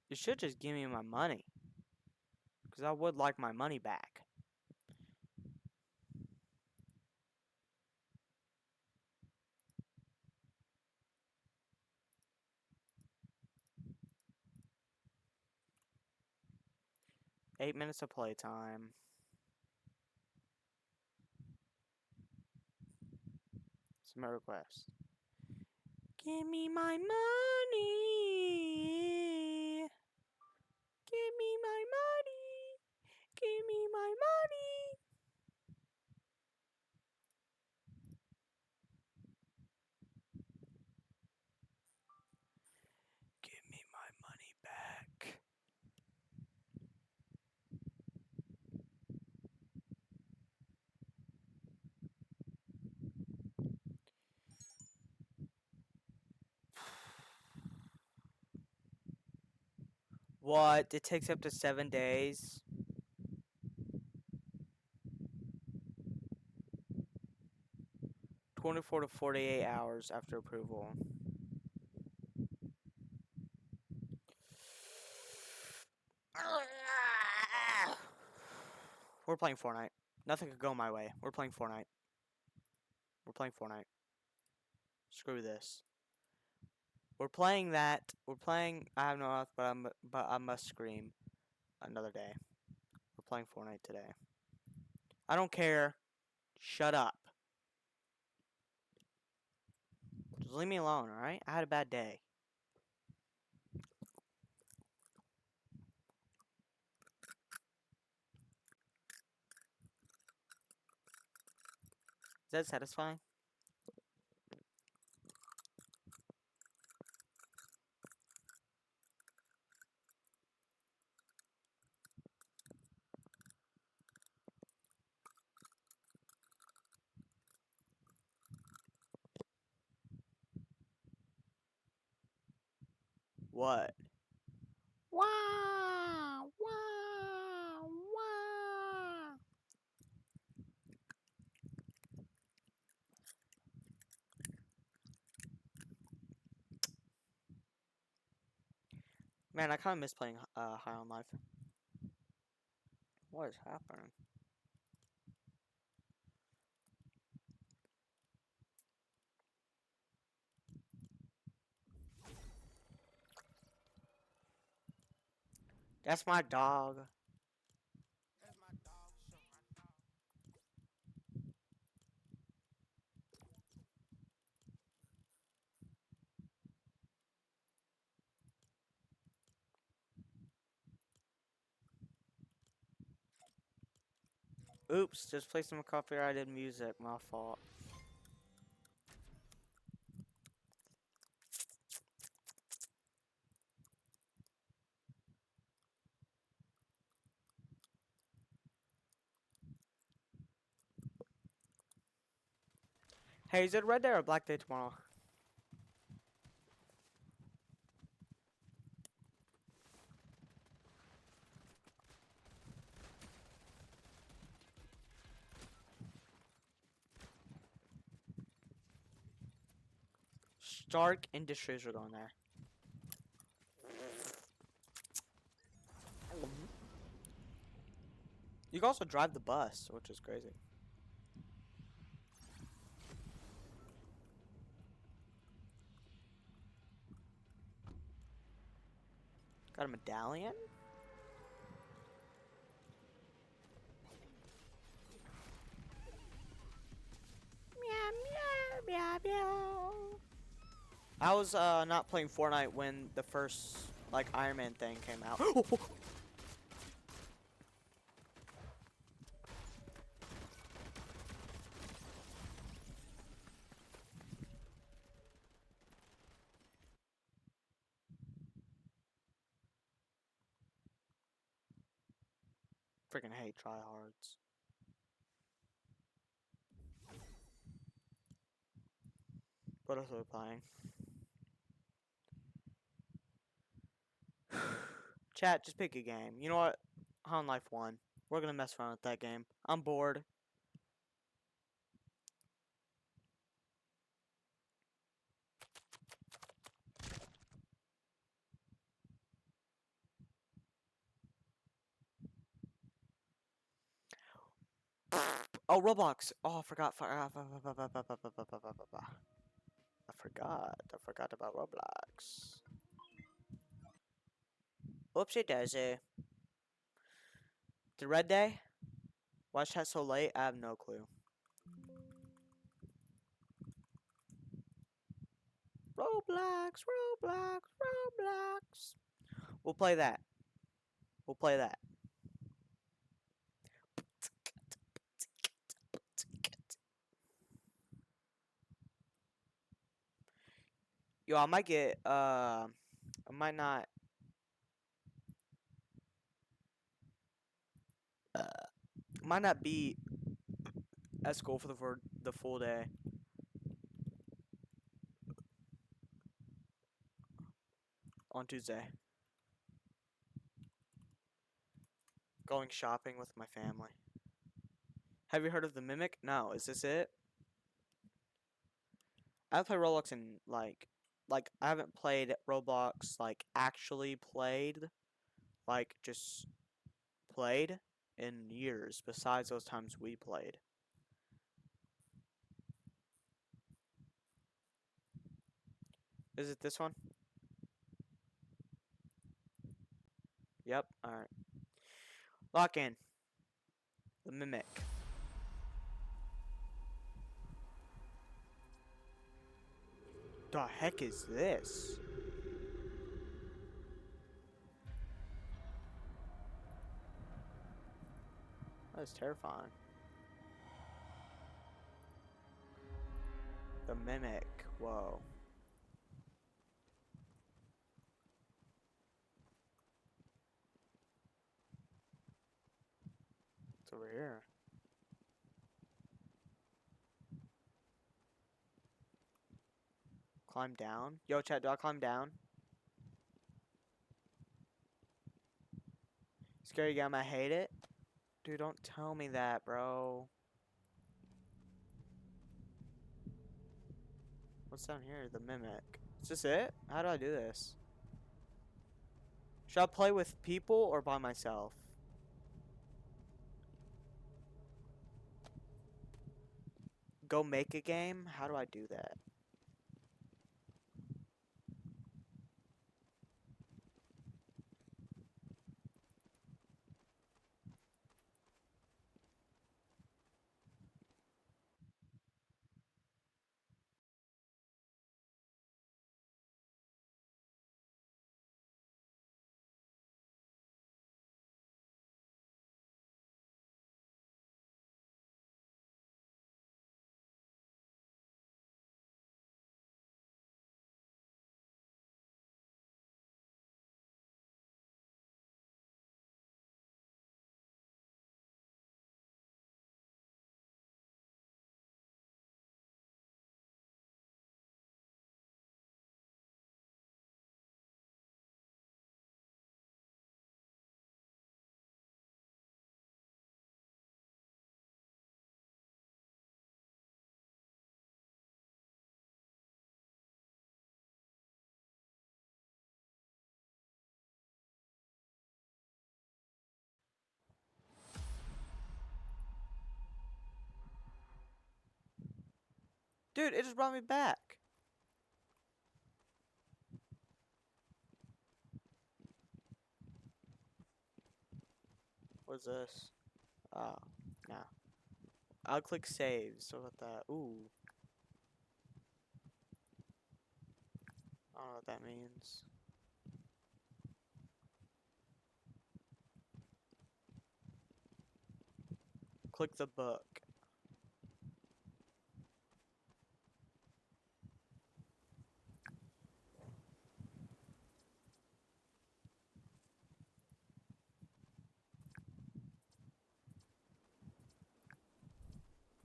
It should just give me my money. Because I would like my money back. Eight minutes of playtime. Submit request. Give me my money. Give me my money. Give me my money. Give me my money back. What? It takes up to 7 days? 24 to 48 hours after approval. We're playing Fortnite. Nothing could go my way. We're playing Fortnite. We're playing Fortnite. Screw this. We're playing that. We're playing. I have no mouth, but I must scream. Another day. We're playing Fortnite today. I don't care. Shut up. Just leave me alone, alright? I had a bad day. Is that satisfying? What? Wow! Wow! Wow! Man, I kind of miss playing High on Life. What is happening? That's my dog. Oops, just play some copyrighted music. My fault. Hey, is it Red Day or Black Day tomorrow? Stark Industries are going there. You can also drive the bus, which is crazy. Got a medallion? Meow, meow, meow, meow. I was not playing Fortnite when the first like Iron Man thing came out. Freaking hate tryhards. What else are we playing? Chat, just pick a game. You know what? High on Life 1. We're gonna mess around with that game. I'm bored. Oh, Roblox. Oh, I forgot. I forgot about Roblox. Oopsie daisy. The Red Day? Why is chat so late? I have no clue. Roblox, Roblox, Roblox. We'll play that. We'll play that. Yo, I might get, I might not, might not be at school for the full day. On Tuesday. Going shopping with my family. Have you heard of the Mimic? No, is this it? I've played Roblox in like I haven't played Roblox like actually played, like just played in years besides those times we played. Is it this one? Yep, alright. Lock in. The Mimic. The heck is this? That is terrifying. The Mimic. Whoa. It's over here. Climb down? Yo, chat, do I climb down? Scary game, I hate it. Dude, don't tell me that, bro. What's down here? The Mimic. Is this it? How do I do this? Should I play with people or by myself? Go make a game? How do I do that? Dude, it just brought me back. What's this? Oh, nah. I'll click save. So about that. Ooh. I don't know what that means. Click the book.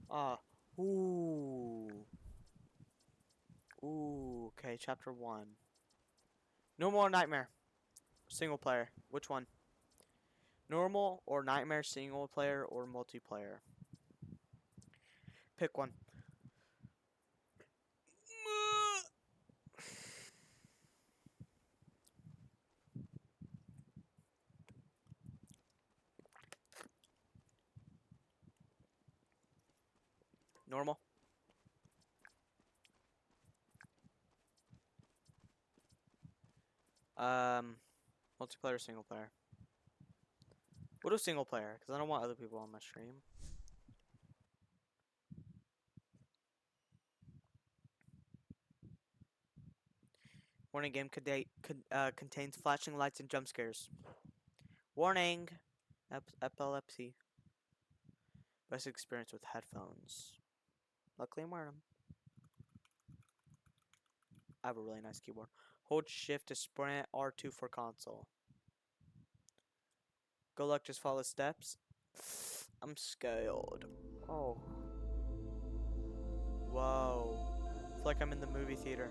Ah. Ooh. Ooh. Okay, chapter 1. No more nightmare. Single player. Which one? Normal or nightmare, single player or multiplayer? Pick one. Normal. Multiplayer or single player? We'll do single player, because I don't want other people on my stream. Warning, game contains flashing lights and jump scares. Warning! Epilepsy. Best experience with headphones. Luckily I'm wearing them. I have a really nice keyboard. Hold shift to sprint, R2 for console. Good luck, just follow steps. I'm scared. Oh. Whoa. I feel like I'm in the movie theater.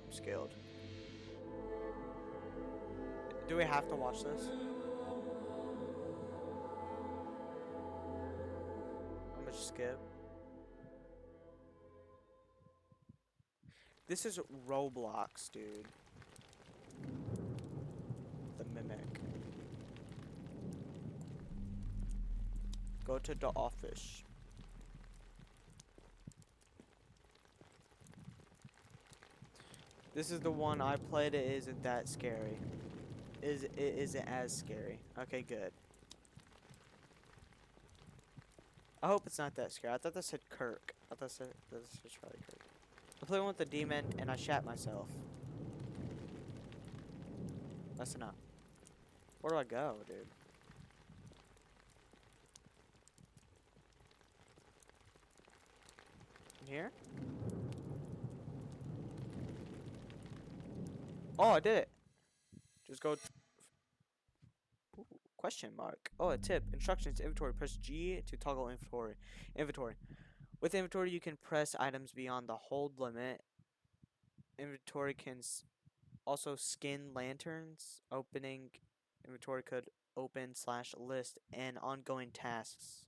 I'm scared. Do we have to watch this? I'm gonna just skip. This is Roblox, dude. The Mimic. Go to the office. This is the one I played. It isn't that scary. It isn't as scary. Okay, good. I hope it's not that scary. I thought that said Kirk. I thought this was probably Kirk. I played one with the demon and I shat myself. That's enough. Where do I go, dude? In here? Oh, I did it. Just go. Ooh, question mark. Oh, a tip. Instructions. Inventory. Press G to toggle inventory. Inventory. With inventory, you can press items beyond the hold limit. Inventory can also skin lanterns. Opening inventory could open / list and ongoing tasks.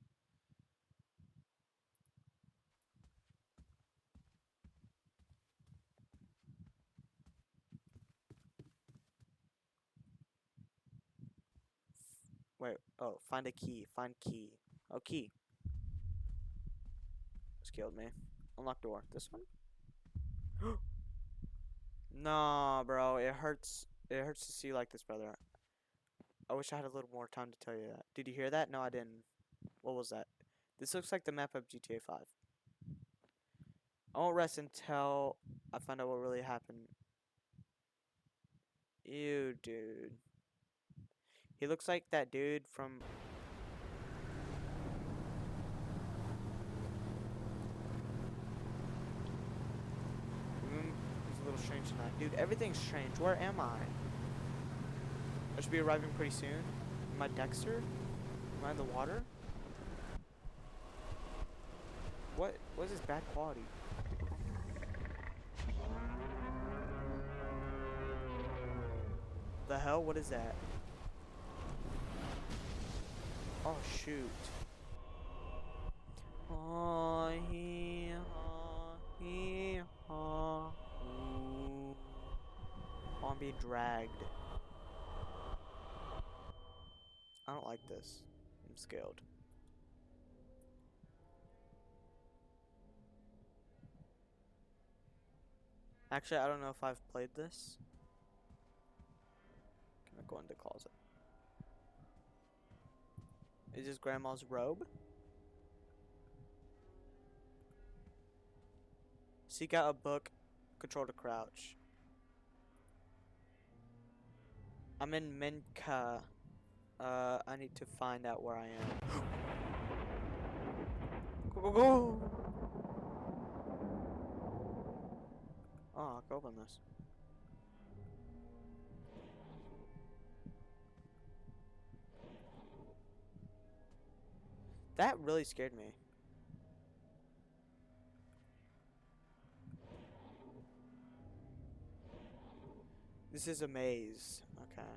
Wait, oh, find a key. Find key. Oh, key. Killed me. Unlock door. This one? Nah, bro. It hurts. It hurts to see you like this, brother. I wish I had a little more time to tell you that. Did you hear that? No, I didn't. What was that? This looks like the map of GTA 5. I won't rest until I find out what really happened. Ew, dude. He looks like that dude from... He's a little strange tonight. Dude, everything's strange. Where am I? I should be arriving pretty soon. Am I Dexter? Am I in the water? What is this bad quality? The hell? What is that? Oh shoot. Oh, I'm being dragged. I don't like this. I'm scared. Actually, I don't know if I've played this. Can I go into closet? Is this grandma's robe? Seek out a book. Control to crouch. I'm in Minka. I need to find out where I am. Go, go, go! Oh, I can open this. That really scared me. This is a maze. Okay.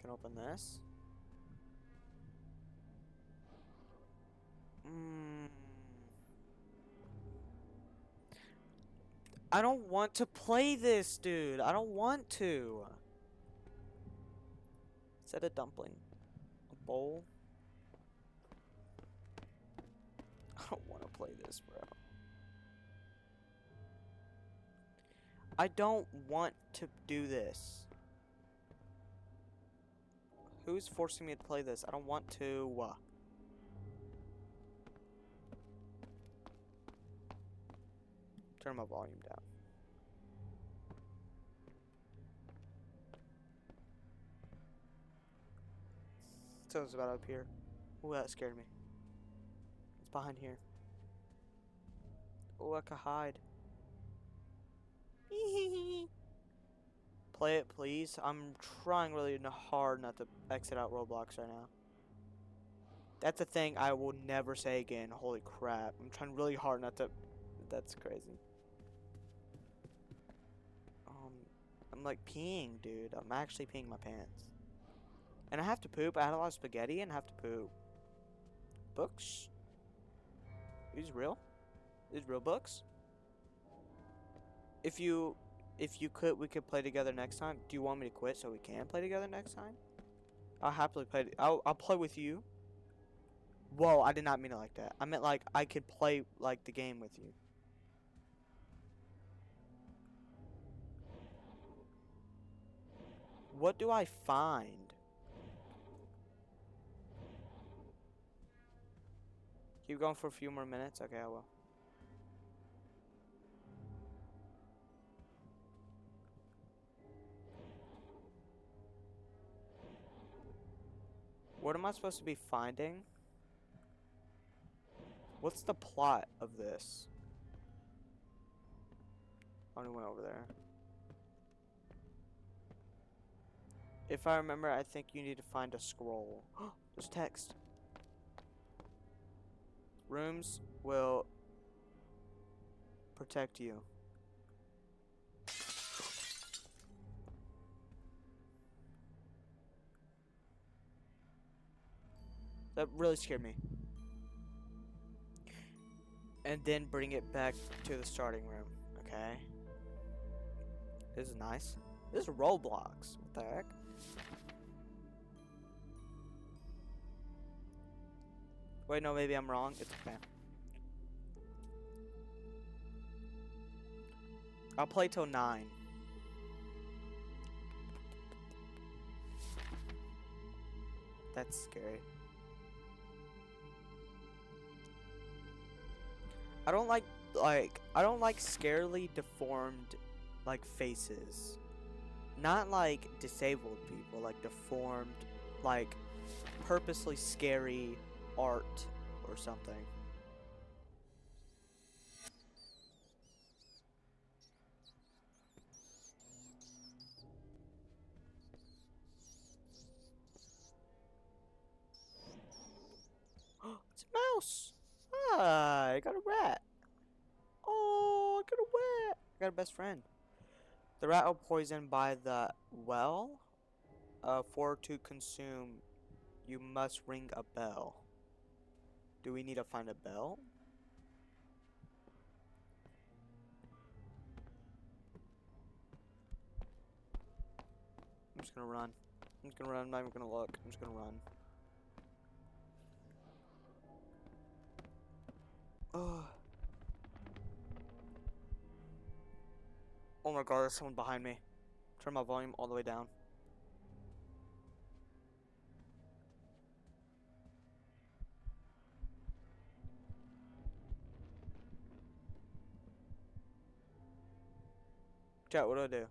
Can open this. I don't want to play this, dude. I don't want to. Is that a dumpling? A bowl? I don't want to play this, bro. I don't want to do this. Who's forcing me to play this? I don't want to. Turn my volume down. Something's about up here. Ooh, that scared me. It's behind here. Oh, I can hide. Play it, please. I'm trying really hard not to exit out Roblox right now. That's a thing I will never say again. Holy crap. I'm trying really hard not to. That's crazy. I'm like peeing, dude. I'm actually peeing my pants. And I have to poop. I had a lot of spaghetti and have to poop. Books? These real? These real books? If you could, we could play together next time. Do you want me to quit so we can play together next time? I'll happily play. I'll play with you. Whoa, I did not mean it like that. I meant like I could play like the game with you. What do I find? Keep going for a few more minutes? Okay, I will. What am I supposed to be finding? What's the plot of this? I only went over there. If I remember, I think you need to find a scroll. There's text. Rooms will protect you. That really scared me. And then bring it back to the starting room. Okay. This is nice. This is Roblox. What the heck? Wait, no, maybe I'm wrong. It's okay. I'll play till 9. That's scary. I don't like scarily deformed like faces. Not like disabled people, like deformed, like purposely scary art or something. It's a mouse. Ah, I got a rat. Oh, I got a rat. I got a best friend. The rat will poison by the well. For to consume, you must ring a bell. Do we need to find a bell? I'm just gonna run. I'm just gonna run. I'm not even gonna look. I'm just gonna run. Oh. my god, there's someone behind me. Turn my volume all the way down. Chat, what do I do?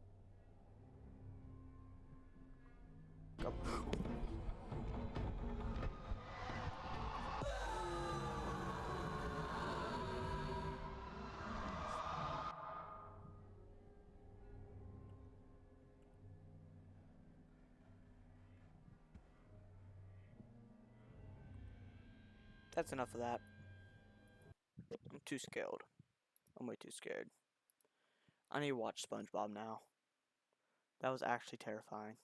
Go. That's enough of that. I'm too scared. I'm way too scared. I need to watch SpongeBob now. That was actually terrifying.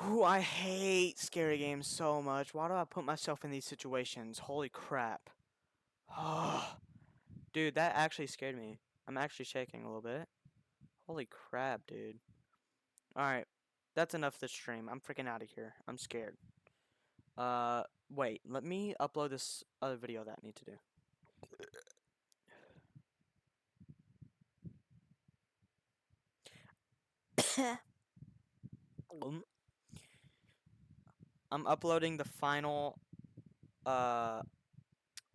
Ooh, I hate scary games so much. Why do I put myself in these situations? Holy crap. Dude, that actually scared me. I'm actually shaking a little bit. Holy crap, dude. Alright. That's enough of this stream. I'm freaking out of here. I'm scared. Wait. Let me upload this other video that I need to do. I'm uploading the final High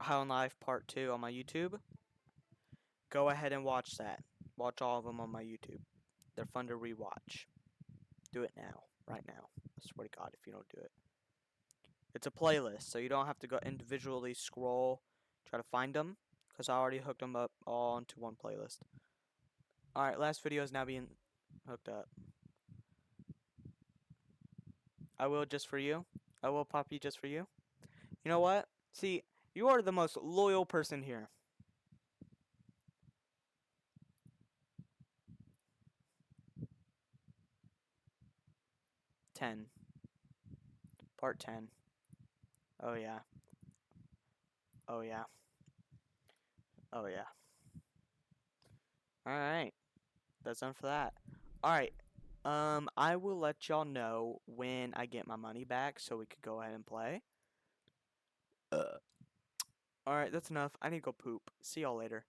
on Life Part 2 on my YouTube. Go ahead and watch that. Watch all of them on my YouTube. They're fun to rewatch. Do it now. Right now. I swear to God if you don't do it. It's a playlist, so you don't have to go individually scroll, try to find them, because I already hooked them up all into one playlist. Alright, last video is now being hooked up. I will just for you. I will pop you just for you. You know what? See, you are the most loyal person here. Part 10. Oh yeah. Oh yeah. Oh yeah. Alright. That's done for that. Alright. I will let y'all know when I get my money back so we could go ahead and play. Alright, that's enough. I need to go poop. See y'all later.